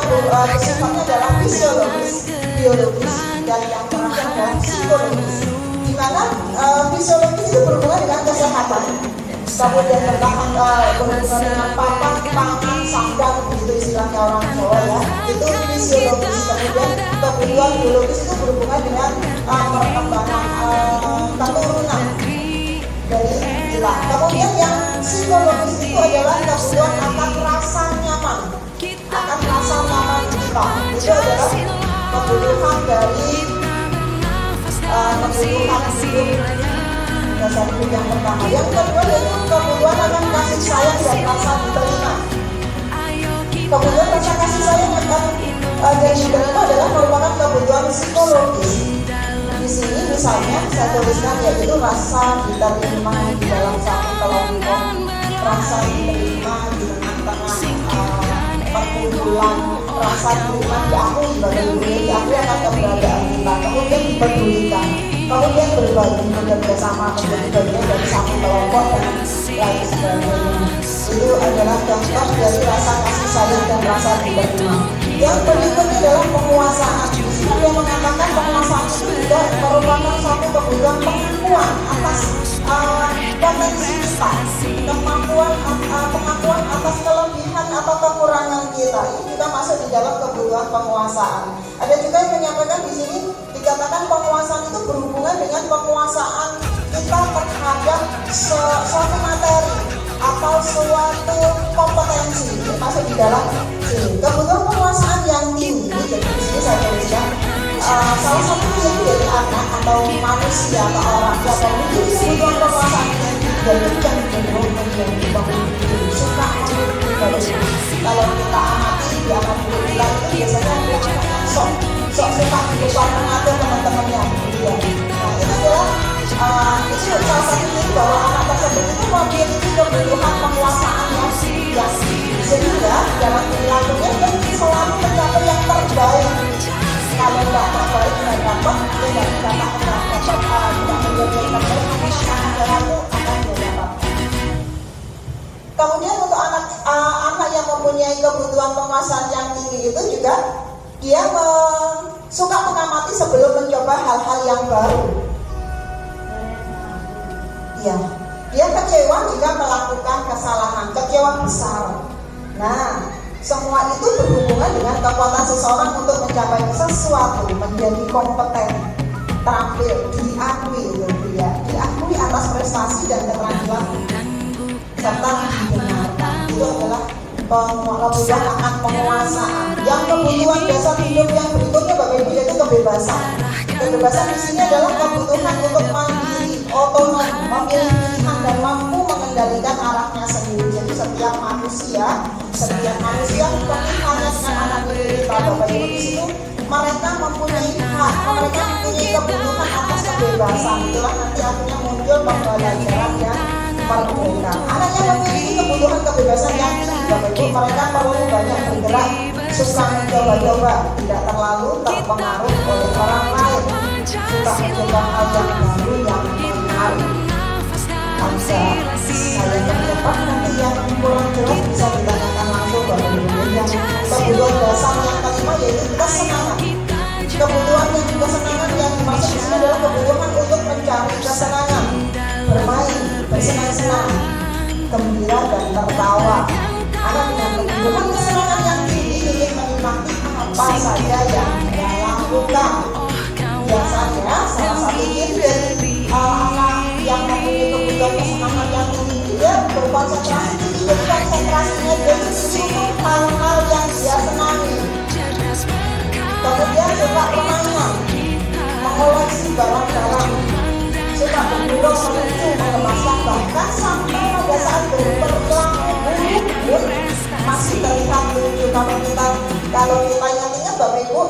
sifatnya adalah fisiologis, biologis, dan yang terakhir adalah psikologis. Di mana fisiologis itu berhubungan dengan kesehatan, kemudian berhubungan dengan papan, pangan, sandang, begitu istilahnya orang Jawa ya. Itu fisiologis. Kemudian kebutuhan biologis itu berhubungan dengan perkembangan keturunan dari hilang. Kemudian yang psikologis itu adalah kebutuhan akan rasa nyaman, akan rasa nyaman kita. Itu adalah kebutuhan dari kebutuhan hidup dasar hidup yang pertama. Yang kedua yaitu kebutuhan akan kasih sayang dan rasa diterima. Kebutuhan rasa kasih sayang akan dan diterima adalah merupakan kebutuhan psikologis. Di sini misalnya saya tuliskan yaitu rasa diterima di dalam satu kelompok, rasa diterima di tengah-tengah perkumpulan, rasa diterima diakui akan keberadaan kita, kemudian dipedulikan, kemudian berbagi bekerjasama menjadi bagian dari satu kelompok dan lain sebagainya. Itu adalah contoh dari rasa kasih sayang dan rasa diterima. Yang berikutnya adalah penguasaan. Di sini dia mengatakan penguasaan itu juga merupakan satu kebutuhan pengakuan atas potensi kita, pengakuan atas kelebihan atau kekurangan kita. Ini juga masuk di dalam kebutuhan penguasaan. Ada juga yang menyampaikan di sini dikatakan penguasaan itu berhubungan dengan penguasaan kita terhadap suatu materi atau suatu kompetensi. Ini masuk di dalam sini. Kebutuhan penguasaan yang tinggi, jadi di sini saya tuliskan salah satunya yaitu dari anak atau manusia atau orang yang memiliki kebutuhan penguasaan yang tinggi dan itu yang cenderung menjadi pemimpin, suka memimpin. Kalau kita amati di anak muda kita itu biasanya dia sok suka mencoba mengatur teman-temannya. Nah itu adalah itu salah satu titik bahwa anak tersebut itu memiliki kebutuhan penguasaan yang sehingga dalam perilakunya dia selalu mencapai yang terbaik. Kalau tidak terbaik dan dapat, dia tidak menjadi yang terbaik, maka sangat perilaku akan dia dapatkan. Kemudian untuk anak yang mempunyai kebutuhan penguasaan yang tinggi itu juga dia suka mengamati sebelum mencoba hal-hal yang baru. Ya, dia kecewa jika melakukan kesalahan, kecewa besar. Nah, semua itu berhubungan dengan kekuatan seseorang untuk mencapai sesuatu, menjadi kompeten, terampil, diakui atas prestasi dan keterampilan serta didengarkan. Itu adalah kebutuhan akan penguasaan. Yang kebutuhan dasar hidup yang berikutnya Bapak Ibu yaitu kebebasan. Kebebasan di sini adalah kebutuhan untuk mandiri, otonom, memilih pilihan dan mampu mengendalikan arahnya sendiri. Jadi setiap manusia bukan hanya dengan anak didik kita Bapak Ibu di situ, mereka mempunyai hak, mereka mempunyai kebutuhan atas kebebasan. Itulah nanti akhirnya muncul pembelajaran yang merdeka. Anak yang memiliki kebutuhan kebebasan yang tinggi Bapak Ibu, mereka perlu banyak bergerak, suka mencoba-coba, tidak terlalu terpengaruh oleh orang lain, suka mencoba hal yang baru yang menarik. Saya yang cepat nanti yang kurang jelas bisa ditanyakan langsung Bapak Ibu. Yang kebutuhan dasar yang kelima yaitu kesenangan. Kebutuhan yang kesenangan yang dimaksud di sini adalah kebutuhan untuk mencari kesenangan, bermain, bersenang-senang, gembira dan tertawa. Anak dengan kebutuhan kesenangan yang tinggi ingin menikmati apa saja yang dia lakukan. Biasanya salah satu ciri anak yang mempunyai kebutuhan kesenangan yang tinggi dia berkonsentrasi tinggi, jadi konsentrasinya dia tinggi untuk hal-hal yang dia senangi. Kemudian suka permainan, mengoleksi barang-barang, suka bergurau menuju mengemaskan, bahkan sampai pada saat berperilaku buruk pun masih terlihat lucu. Kalau kita ingat Bapak Ibu,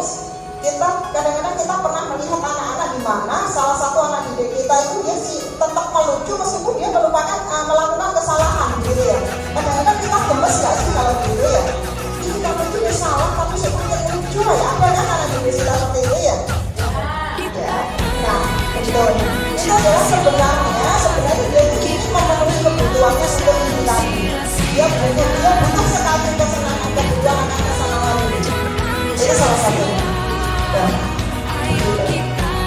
kita kadang-kadang kita pernah melihat anak-anak di mana salah satu anak didik kita itu dia sih tetap melucu meskipun dia melupakan melakukan kesalahan gitu ya. Kadang-kadang kita gemes gak sih kalau gitu ya? Ini kamu itu dia salah tapi sebenarnya lucu ya. Ada kan anak didik kita seperti itu ya? Ya. Nah, betul. Itu adalah sebenarnya dia ingin memenuhi kebutuhannya untuk ini tadi. Dia butuh sekali kesenangan kedua anak kesenangan ini. Itu salah satunya.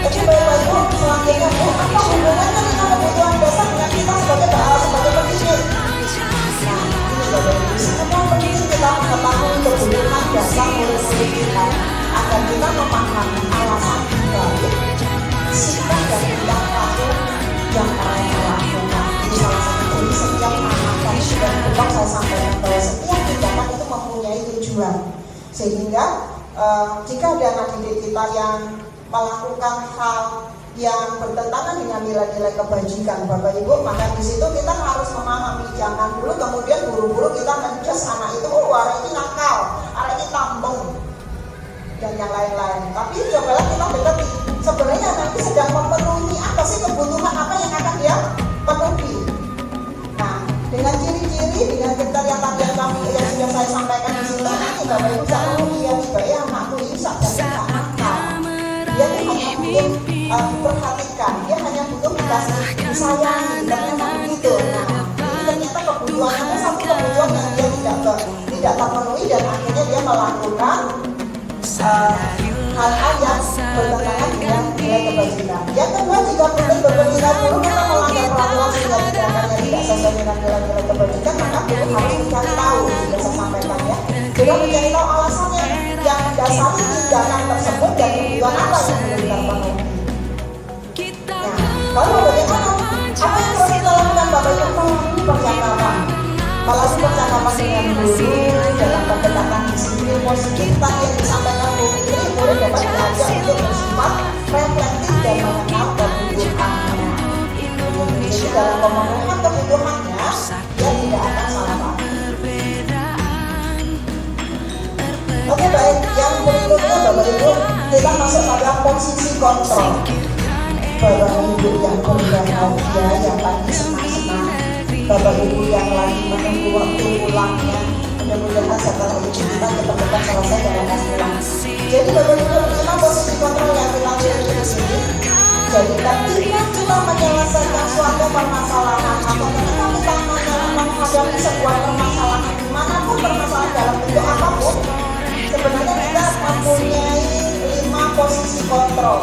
Jadi Bapak Ibu selanjutnya Bu, apa hubungannya dengan kebutuhan dasar dengan kita sebagai pendidik? Nah, ini Bapak Ibu, semua penting kita mengetahui kebutuhan dasar murid-murid kita agar kita memahami alasan dibalik sikap dan perilaku yang mereka lakukan. Ini salah satu dari setiap anak tadi sudah berulang saya sampaikan bahwa setiap tindakan itu mempunyai tujuan, sehingga jika ada anak didik kita yang melakukan hal yang bertentangan dengan nilai-nilai kebajikan Bapak Ibu, maka di situ kita harus memahami, jangan dulu kemudian buru-buru kita menjudge anak itu, oh arek ini nakal, arek ini tambeng dan yang lain-lain. Tapi cobalah kita dekati, sebenarnya anak ini sedang memenuhi apa sih kebutuhan apa yang akan dia penuhi. Nah, dengan ciri-ciri, dengan kriteria tadi yang sudah saya sampaikan di situ, nanti Bapak Ibu bisa dia sebagai anakku Yusak dan tidak nakal. Dia hanya butuh perhatikan, dia hanya butuh dikasih disayangi, dan memang begitu. Nah, ini ternyata kebutuhannya satu kebutuhan yang dia tidak terpenuhi dan akhirnya dia melakukan hal-hal yang bertentangan dengan nilai kebajikan. Yang kedua, jika betul berperilaku buruk atau melanggar peraturan sehingga tindakannya tidak sesuai dengan nilai-nilai kebajikan, maka perlu harus mencari tahu, sudah saya sampaikan ya. Juga mencari tahu alasannya yang mendasari tindakan tersebut dan kebutuhan apa yang belum terpenuhi. Nah, lalu bagaimana? Apa yang harus kita lakukan Bapak Ibu? Melalui percakapan. Melalui percakapan dengan guru dalam pendekatan disiplin positif tadi yang disampaikan Bu ini, murid dapat diajak untuk bersifat reflektif dan mengenal kebutuhannya. Jadi dalam pemenuhan kebutuhannya, dia tidak akan salah paham. Oke baik, yang berikutnya Bapak Ibu, kita masuk pada posisi kontrol. Bapak Ibu yang berbahagia, yang lagi senang-senang, Bapak Ibu yang lagi menunggu waktu pulangnya, mudah-mudahan setelah ini kita cepat-cepat selesai dalam kelas pulang. Jadi Bapak Ibu, lima posisi kontrol yang kita miliki di sini. Jadi ketika kita menyelesaikan suatu permasalahan atau ketika kita menghadapi sebuah permasalahan dimanapun permasalahan dalam bentuk apapun, sebenarnya kita mempunyai 5 posisi kontrol.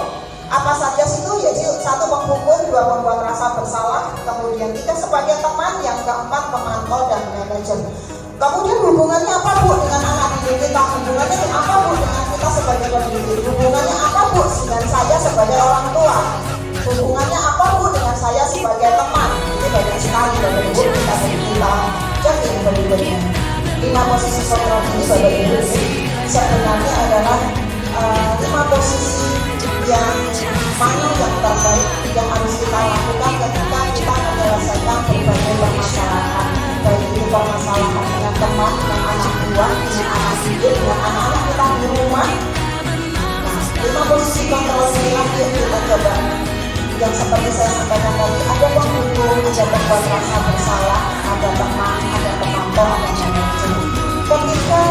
Apa saja itu? Yaitu 1 penghukum, 2 membuat rasa bersalah, kemudian 3 sebagai teman, yang keempat pemantau dan manajer. Kemudian hubungannya apa Bu dengan anak didik kita? Hubungannya apa Bu dengan kita sebagai pendidik? Hubungannya apa Bu dengan saya sebagai orang tua? Hubungannya apa Bu dengan saya sebagai teman? Ini banyak sekali Bapak Ibu kita cek ini berikutnya. 5 posisi kontrol ini Bapak Ibu sebenarnya adalah 5 posisi yang mana yang terbaik yang harus kita lakukan ketika kita menyelesaikan berbagai permasalahan, baik itu permasalahan dengan teman, dengan anak buah, dengan anak didik, dengan anak-anak kita di rumah. Nah, 5 posisi kontrol ini lagi yang kita coba. Yang seperti saya sampaikan tadi, ada penghubung, ada pembuat rasa bersalah, ada teman, ada pemantau, ada manajer. Ketika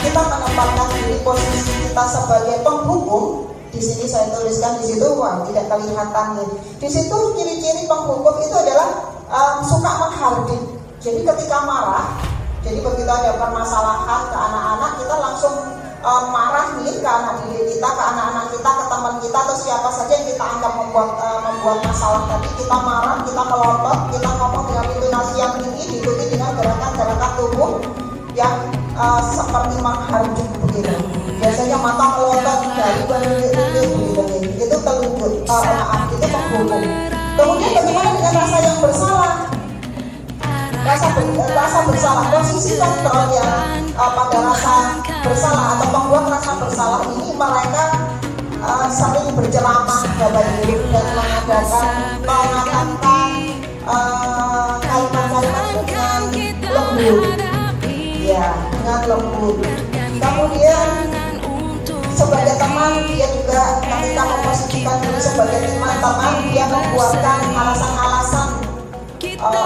kita menempatkan diri posisi kita sebagai penghubung, di sini saya tuliskan di situ, wah tidak kelihatan nih. Di situ ciri-ciri penghukum itu adalah suka menghardik. Jadi ketika marah, jadi begitu ada permasalahan ke anak-anak, kita langsung marah nih ke anak didik kita, ke anak-anak kita, ke teman kita, atau siapa saja yang kita anggap membuat masalah tadi. Kita marah, kita melotot, kita ngomong dengan intonasi yang tinggi, diikuti dengan gerakan-gerakan tubuh yang seperti menghardik begitu. Biasanya mata melotot dari begitu. Itu telungkup, maaf, itu penghukum. Kemudian bagaimana dengan rasa yang bersalah? Rasa bersalah, posisi kontrol yang pada rasa bersalah atau pembuat rasa bersalah ini mereka sering berceramah Bapak Ibu dan mengatakan kalimat-kalimat dengan lembut, ya, dengan lembut. Kemudian sebagai teman dia juga ketika memposisikan diri sebagai teman, dia membuatkan alasan-alasan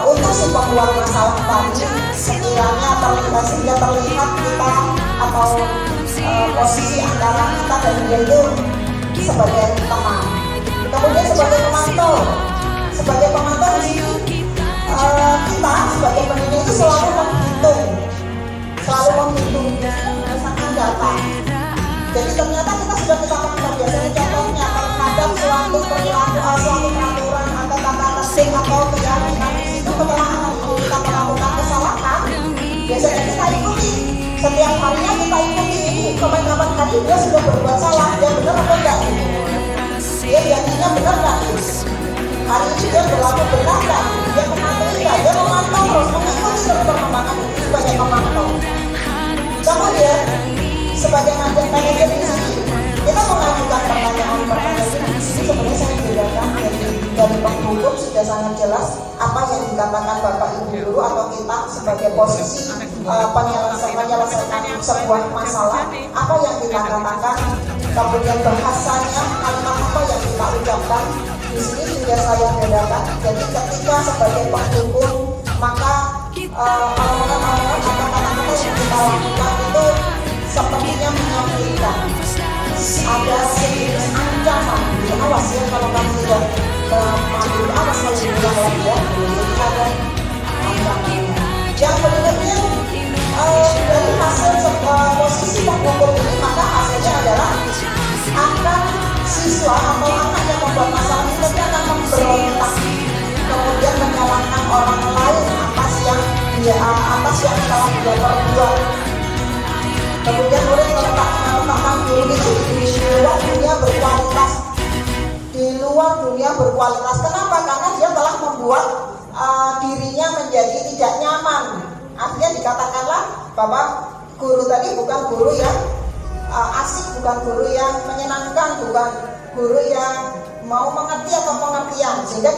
untuk si pembuat masalah tadi sekiranya terlihat sehingga terlihat kita atau posisi antara kita dan dia itu sebagai teman. Kemudian sebagai pemantau di sini kita sebagai pendidik itu selalu menghitung berdasarkan data. Jadi ternyata kita sudah ketahuan biasanya contohnya terhadap suatu perilaku, suatu peraturan atau tata tertib atau keyakinan itu setelah kita melakukan kesalahan, biasanya kita ikuti. Setiap harinya kita ikuti ini kapan-kapan hari dia sudah berbuat salah, dia benar atau enggak? Dia janjinya benar enggak? Hari ini dia berlaku benar enggak? Dia memantau enggak? Dia memantau terus, mengikuti terus perkembangan itu sebagai pemantau. Kemudian sebagai manajer di sini kita mengajukan pertanyaan di sini sebenarnya saya bedakan dari penghukum sudah sangat jelas apa yang dikatakan Bapak Ibu guru atau kita sebagai posisi penyelesaian sebuah masalah, apa yang kita katakan, kemudian bahasanya kalimat apa yang kita ucapkan di sini sudah saya bedakan. Jadi ketika sebagai penghukum maka omongan-omongan atau kata-kata yang kita lakukan itu sepertinya menyampaikan ada sedikit ancaman. Awas ya kalau kamu tidak mengambil, awas kalau dibilang lagi ya. Jadi ada ancaman. Yang berikutnya dari hasil posisi penghukum ini, maka hasilnya adalah akan siswa atau anak yang membuat masalah itu akan memberontak, kemudian menyalahkan orang lain atas yang telah dia perbuat. Kemudian murid meletakkan diri itu di luar dunia berkualitas. Kenapa? Karena dia telah membuat dirinya menjadi tidak nyaman. Artinya dikatakanlah bahwa guru tadi bukan guru yang asik, bukan guru yang menyenangkan, bukan guru yang mau mengerti atau pengertian, sehingga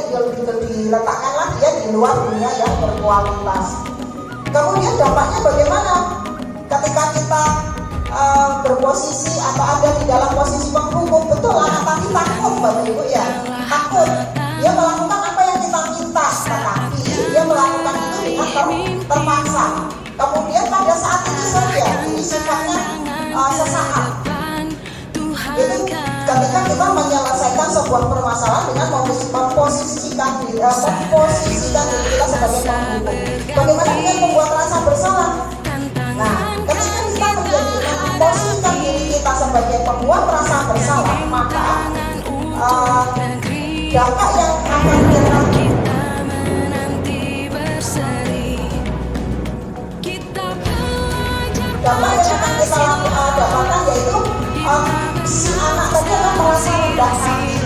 diletakkanlah dia di luar dunia yang berkualitas. Kemudian dampaknya bagaimana? Ketika kita berposisi atau ada di dalam posisi penghukum, betul anak tadi takut Bapak Ibu ya, takut. Dia melakukan apa yang kita minta, tetapi dia melakukan itu dengan terpaksa. Kemudian pada saat itu saja, ini sifatnya sesaat. Itu ketika kita menyelesaikan sebuah permasalahan dengan memposisikan diri kita sebagai penghukum. Bagaimana dengan membuat rasa bersalah? Nah, ketika kita memposisikan diri kita sebagai pembuat rasa bersalah, maka dampak yang akan kita dapatkan yaitu si anak tadi akan merasa rendah hati.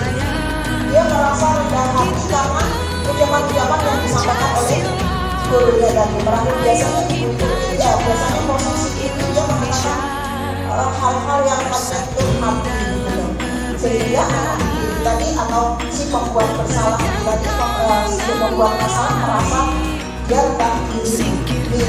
Dia merasa rendah hati karena ucapan-ucapan yang disampaikan oleh gurunya tadi. Biasanya biasanya posisi itu dia mengatakan hal-hal yang menyentuh hati gitu. Sehingga anak tadi atau si pembuat bersalah tadi si pembuat masalah merasa dia rendah diri,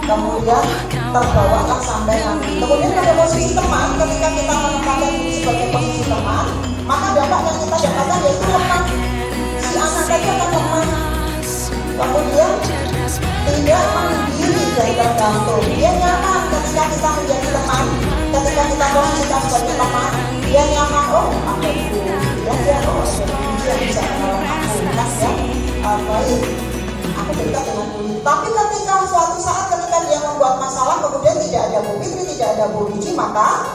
kemudian terbawalah sampai nanti. Kemudian pada posisi teman, ketika kita menempatkan diri sebagai posisi teman, maka dampak yang kita dapatkan yaitu lemah. Si anak tadi akan lemah, kemudian tidak mandiri dan tergantung. Dia nyaman ketika kita menjadi teman, ketika kita posisikan sebagai teman, dia nyaman. Oh, aku itu, dia bisa menolong aku, kan ya, baik. Aku dekat dengan Buli. Tapi ketika suatu saat ketika dia membuat masalah, kemudian tidak ada Bu Fitri, tidak ada Bu Riji, maka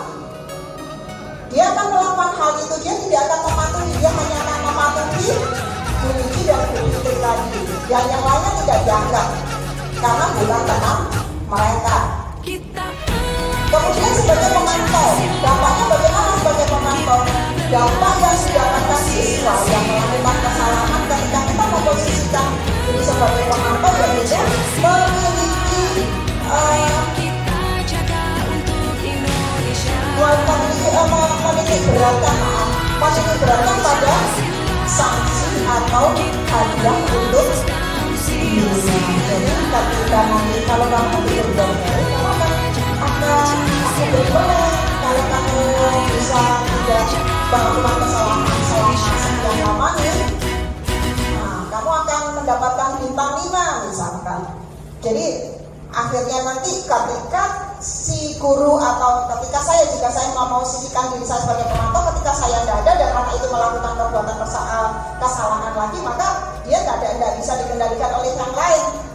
dia akan melakukan hal itu. Dia tidak akan mematuhi, dia hanya akan mematuhi Bu Riji dan Bu Fitri tadi. Yang lainnya tidak dianggap karena bukan teman mereka. Kemudian sebagai pemantau, dampaknya bagaimana sebagai pemantau? Dampak yang didapatkan siswa yang melakukan kesalahan ketika kita memposisikan diri sebagai pemantau yaitu memiliki berat beratkan, menitikberatkan pada sanksi atau hadiah untuk dirinya. Jadi ketika nanti kalau kamu bekerja baik, kamu akan aku berperan. Kalau kamu bisa tidak melakukan kesalahan selama sekian lamanya, nah kamu akan mendapatkan bintang 5 misalkan. Jadi akhirnya nanti ketika si guru atau ketika saya, jika saya memposisikan diri saya sebagai pemantau, ketika saya tidak ada dan anak itu melakukan perbuatan kesalahan lagi, maka dia tidak bisa dikendalikan oleh yang lain.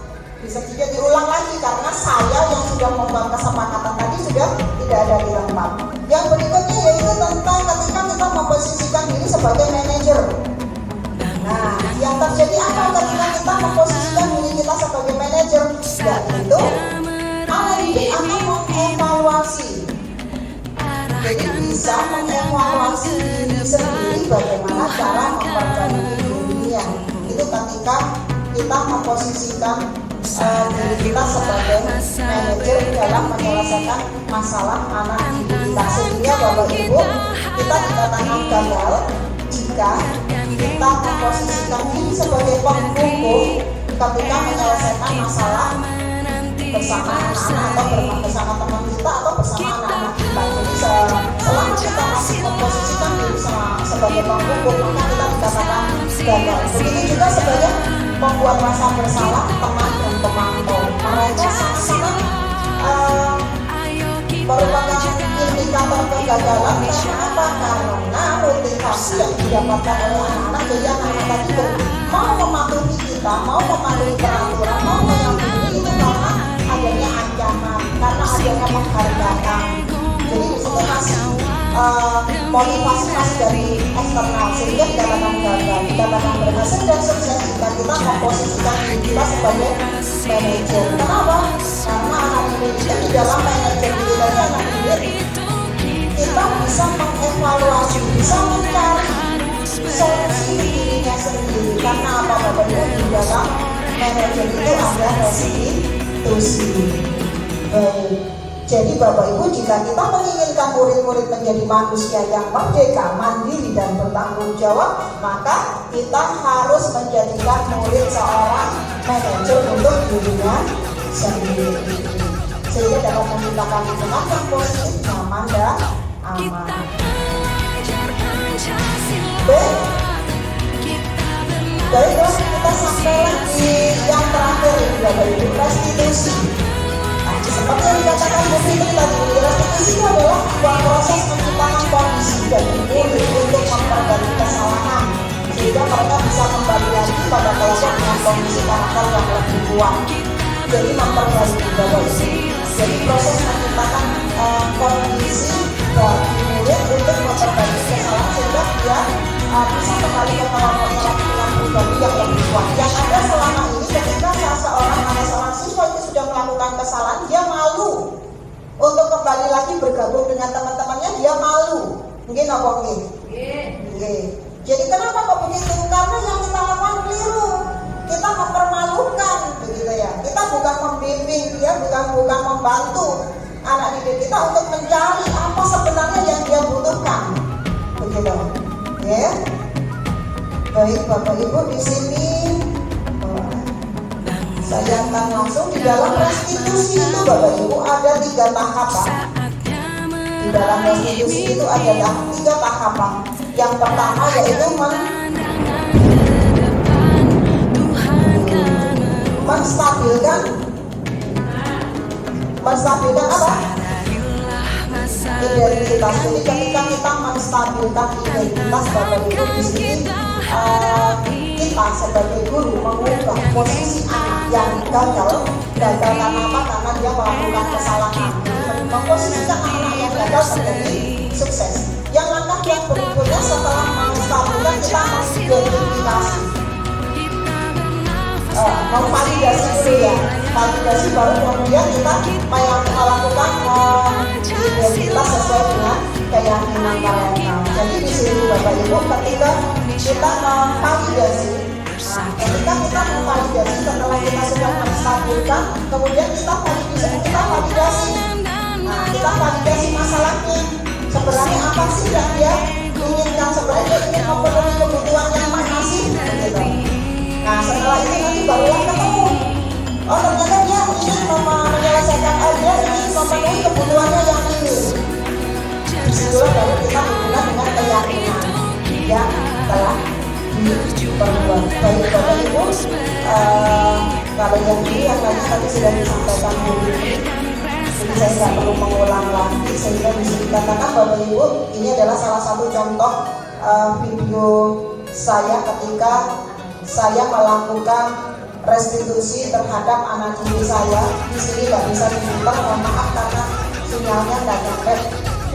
Bisa juga diulang lagi karena saya yang sudah membuat kesepakatan tadi sudah tidak ada di tempat. Yang berikutnya yaitu tentang ketika kita memposisikan diri sebagai manajer. Nah, yang terjadi apa ketika kita memposisikan diri kita sebagai manajer? Yaitu anak didik akan mengevaluasi. Jadi bisa mengevaluasi diri sendiri bagaimana cara memperbaiki dirinya. Itu ketika kita memposisikan diri kita sebagai manajer dalam menyelesaikan masalah anak didik kita. Sehingga Bapak Ibu, kita dikatakan gagal jika kita memposisikan diri sebagai penghubung ketika menyelesaikan masalah bersama anak-anak atau bersama teman kita atau bersama anak-anak kita. Jadi selama kita masih memposisikan diri sebagai penghubung, maka kita dikatakan gagal. Begitu juga sebagai membuat rasa bersalah teman dan pemantau. Mereka sama-sama merupakan indikator kegagalan. Karena apa? Karena motivasi yang didapatkan oleh anak-anak, jadi anak-anak tadi mau mematuhi kita, mau mematuhi peraturan, mau menyambut itu karena adanya ancaman, karena adanya menghargakan. Jadi di situ masih motivasi masih dari eksternal, sehingga dikatakan gagal, dikatakan berhasil dan sukses jika kita memposisikan diri kita sebagai manajer. Kenapa? Karena anak Indonesia di dalam manajer kita anak didik, kita bisa mengevaluasi, bisa mencari solusi dirinya sendiri. Karena apa Bapak Ibu, di dalam manajer itu ada restitusi. Jadi Bapak Ibu, jika kita menginginkan murid-murid menjadi manusia yang merdeka, mandiri dan bertanggung jawab, maka kita harus menjadikan murid seorang manajer untuk dirinya sendiri, sehingga dapat menciptakan lingkungan yang positif, nyaman dan aman. Baiklah, kita sampai lagi yang terakhir Bapak Ibu, restitusi. Seperti yang dikatakan Bu Fitri tadi, restitusi itu adalah sebuah proses menciptakan kondisi bagi murid untuk memperbaiki kesalahan, sehingga mereka bisa kembali lagi pada kelompok dengan kondisi karakter yang lebih kuat. Jadi memperbaiki Bapak Ibu. Jadi proses menciptakan kondisi bagi murid untuk memperbaiki kesalahan sehingga dia bisa kembali ke kelompok dengan pribadi yang lebih kuat. Yang ada selama ini ketika seorang siswa itu sudah melakukan kesalahan, dia malu untuk kembali lagi bergabung dengan teman-temannya, dia malu. Mungkin apa mungkin? Jadi kenapa kok begitu? Karena yang kita lakukan keliru. Kita mempermalukan, begitu ya. Kita bukan membimbing dia, bukan membantu anak didik kita untuk mencari apa sebenarnya yang dia butuhkan, begitu. Ya. Baik Bapak Ibu, di sini saya akan langsung di dalam restitusi itu Bapak Ibu ada 3 tahapan. Di dalam restitusi itu ada 3 tahapan. Yang pertama yaitu menstabilkan apa? Identitas. Jadi ketika kita menstabilkan identitas Bapak Ibu, di sini kita sebagai guru mengubah posisi anak yang gagal karena apa? Karena dia melakukan kesalahan. Memposisikan anak yang gagal menjadi sukses. Yang langkah yang berikutnya setelah menstabilkan, kita mengidentifikasi, memvalidasi dulu ya. Validasi baru kemudian kita melakukan identitas sesuai dengan keyakinan mereka. Jadi di sini Bapak Ibu, ketika kita memvalidasi, ketika kita memvalidasi setelah kita sudah menstabilkan, kemudian kita validasi. Kita validasi masalahnya. Sebenarnya apa sih yang dia sebenarnya dia ingin memenuhi kebutuhannya masih gitu. Nah setelah itu nanti barulah ketemu. Oh ternyata dia ingin menyelesaikan, dia ingin memenuhi kebutuhannya yang ini. Disitulah baru kita hubungan dengan keyakinan yang telah diperbuat. Baik Bapak Ibu, kalau yang ini yang tadi sudah disampaikan Bu Yuni, jadi saya nggak perlu mengulang lagi, sehingga bisa dikatakan Bapak Ibu ini adalah salah satu contoh video saya ketika saya melakukan restitusi terhadap anak cucu saya. Di sini nggak bisa diputar, mohon maaf karena sinyalnya nggak nyampe.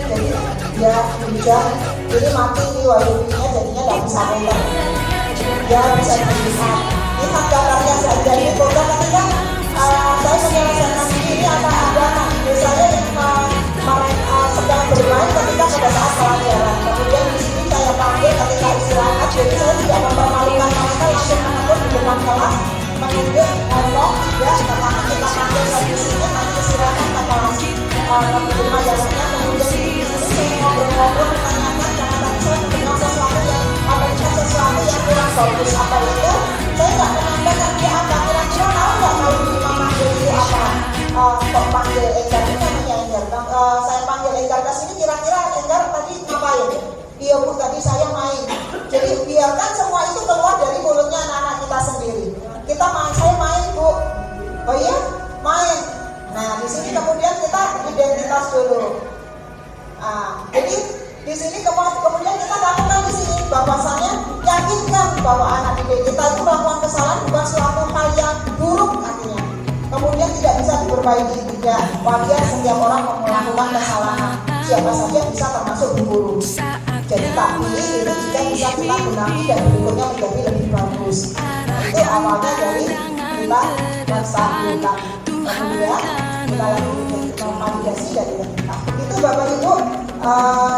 Jadi dia hujan, jadi mati di wifi-nya, jadinya nggak bisa putar. Ya bisa dilihat, lihat gambarnya saja. Ini program ketika saya menyelesaikan ini ada anak cucu saya yang sedang bermain ketika pada saat pelajaran. Kemudian di sini saya panggil ketika istirahat, jadi saya tidak mempermalukan mereka, langsung menekuk di depan kelas, menunjuk ngomong, ya pertama kita panggil solusinya, nanti istirahat ke kelas menerima jalannya. Kemudian di sini saya ngobrol-ngobrol, menanyakan karena tadi saya mendengar sesuatu yang kurang bagus. Apa itu? Saya nggak menanyakan dia apa, kira-kira tahu nggak kalau Bima panggil itu apa? Kok panggil Enggar, ini namanya Enggar. Saya panggil Enggar ke sini, kira-kira Enggar tadi ngapain? Iya Bu, tadi saya main. Jadi biarkan semua itu keluar dari mulutnya anak-anak kita sendiri. Saya main Bu. Oh iya, main. Nah di sini kemudian kita identitas dulu. Jadi di sini kemudian kita lakukan di sini bahwasanya yakinkan bahwa anak didik kita itu melakukan kesalahan bukan suatu hal yang buruk artinya. Kemudian tidak bisa diperbaiki, tidak. Wajar setiap orang melakukan kesalahan. Siapa saja bisa termasuk guru. Jadi tapi itu juga bisa kita benahi dan berikutnya menjadi lebih bagus. Itu awalnya dari kita bersangkutan. Kemudian kita lakukan validasi dari kita. Itu Bapak Ibu,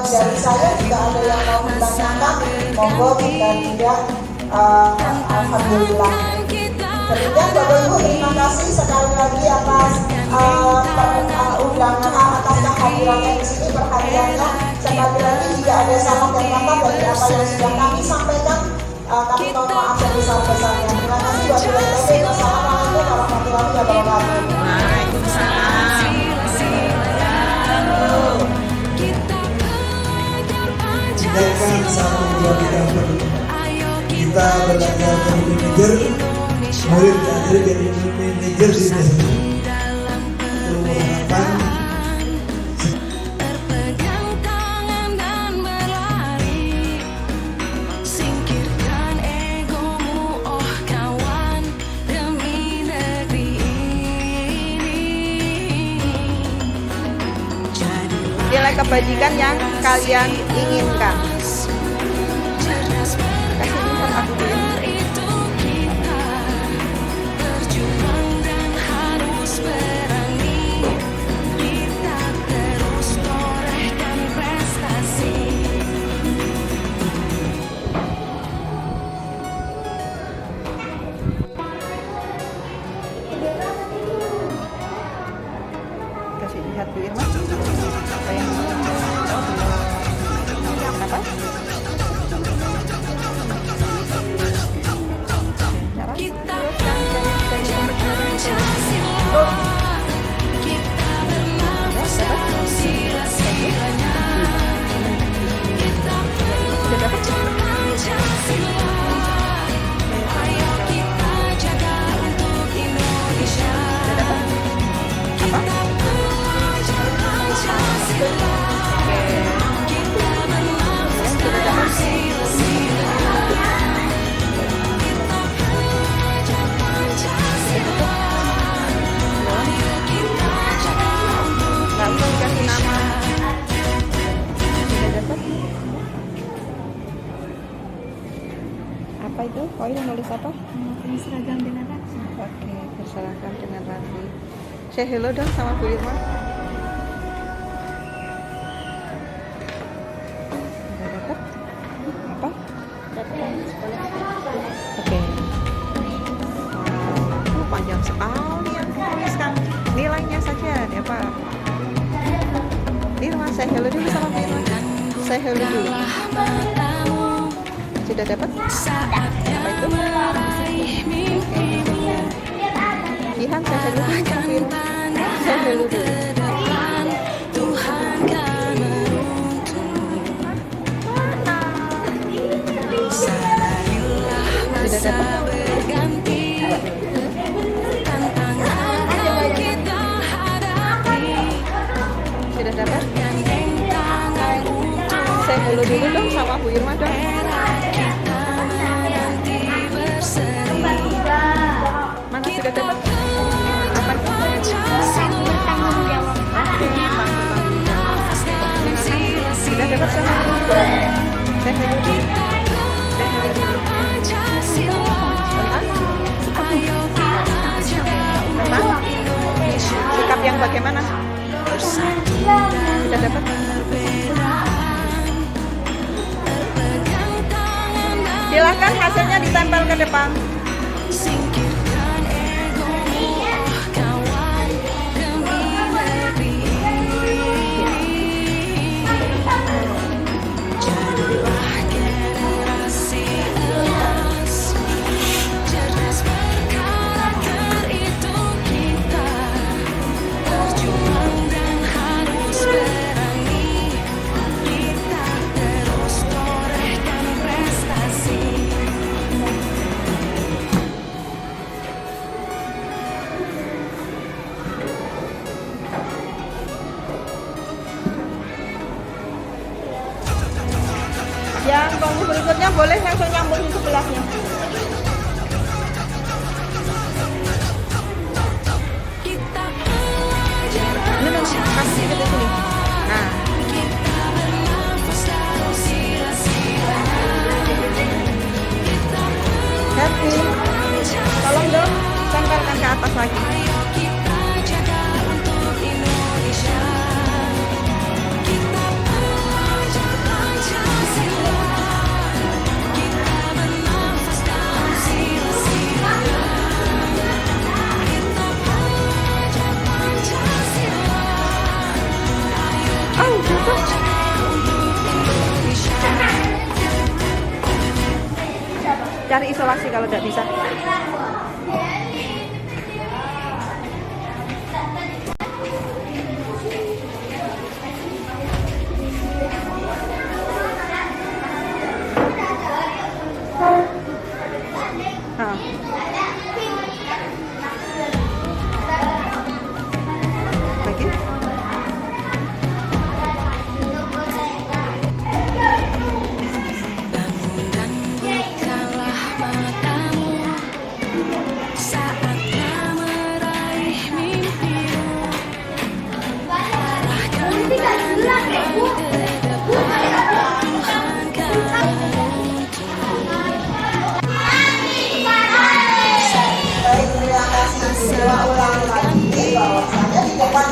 dari saya jika ada yang mau ditanyakan, monggo jika tidak, alhamdulillah. Kemudian Bapak Ibu terima kasih sekali lagi atas undangan, atas kehadirannya di sini, perhatiannya. Sekali lagi jika ada salah dan kata dari apa yang sudah kami sampaikan, kami mohon maaf sebesar-besarnya. Terima kasih wabillahi. Wassalamualaikum warahmatullahi wabarakatuh. Tindakan satu dua kita belajar dari manajer, murid belajar dari manajer di sini. Harapan berpegang tangan dan berlari, singkirkan egomu oh kawan, demi negeri ini. Nilai kebajikan yang kalian inginkan. Kasih lihat aku dulu. Itu kita berjuang dan harus berani. Kita terus torehkan prestasi. Kasih lihat Bu Irma. Apa yang kenapa? Kita belajar Pancasila. Kita bernafas dalam sila-silanya. Kita belajar Pancasila. Ayo kita jaga untuk Indonesia. Kita belajar Pancasila. Kita bernafas dalam sila-silanya. Kita belajar Pancasila. Ayo kita jaga untuk Lalu dikasih nama. Sudah dapat? Apa itu? Oh ini nulis apa? Seragam dengan rasa. Oke, berseragam dengan rapi. Say hello dong sama Bu Irma. Sudah dapat? Apa? Oke. Wow, panjang sekali yang dituliskan. Nilainya saja ya Pak. Irma, say hello dulu sama Bu Irma. Say hello dulu. matamu. Sudah dapat? Saatnya meraih mimpimu. Jihan, saya dulu. Saya dulu. Depan Tuhan kan menuntun. Sadarilah masa berganti. Tantangan kita hadapi. Sudah dapat? Gandeng tangan untuk Saya dulu dong sama Bu Irma dong. kita menanti berseri. Mana sudah dapat? Apa Pancasila. Sudah dapat sama Bu? Saya dulu. Nah, sikap yang bagaimana? Sudah dapat? Silakan hasilnya ditempel ke depan. Singkirkan egomu, kawan, demi negeri. Jadilah generasi emas, cerdas berkarakter itu kita. Berjuang dan harus berani, kita terus torehkan prestasi. Yang bangku berikutnya boleh langsung nyambung di sebelahnya. Kita belajar Kasih ke sini. Nah, kita bernafas dalam sila-silanya. Kita happy. Tolong dong, tempelkan ke atas lagi. ayo kita jaga untuk Indonesia. Kita belajar Pancasila. Kita bernafas dalam sila-silanya. Kita belajar Pancasila. Oh, jatuh. Cari isolasi kalau tidak bisa. Nah. Lagi. Bangun dan bukalah matamu, saatnya meraih mimpimu. Arahkan pandangan ke depan, Tuhan kan menuntun. Baik, terima kasih. Dua ulang lagi bahwasanya di depan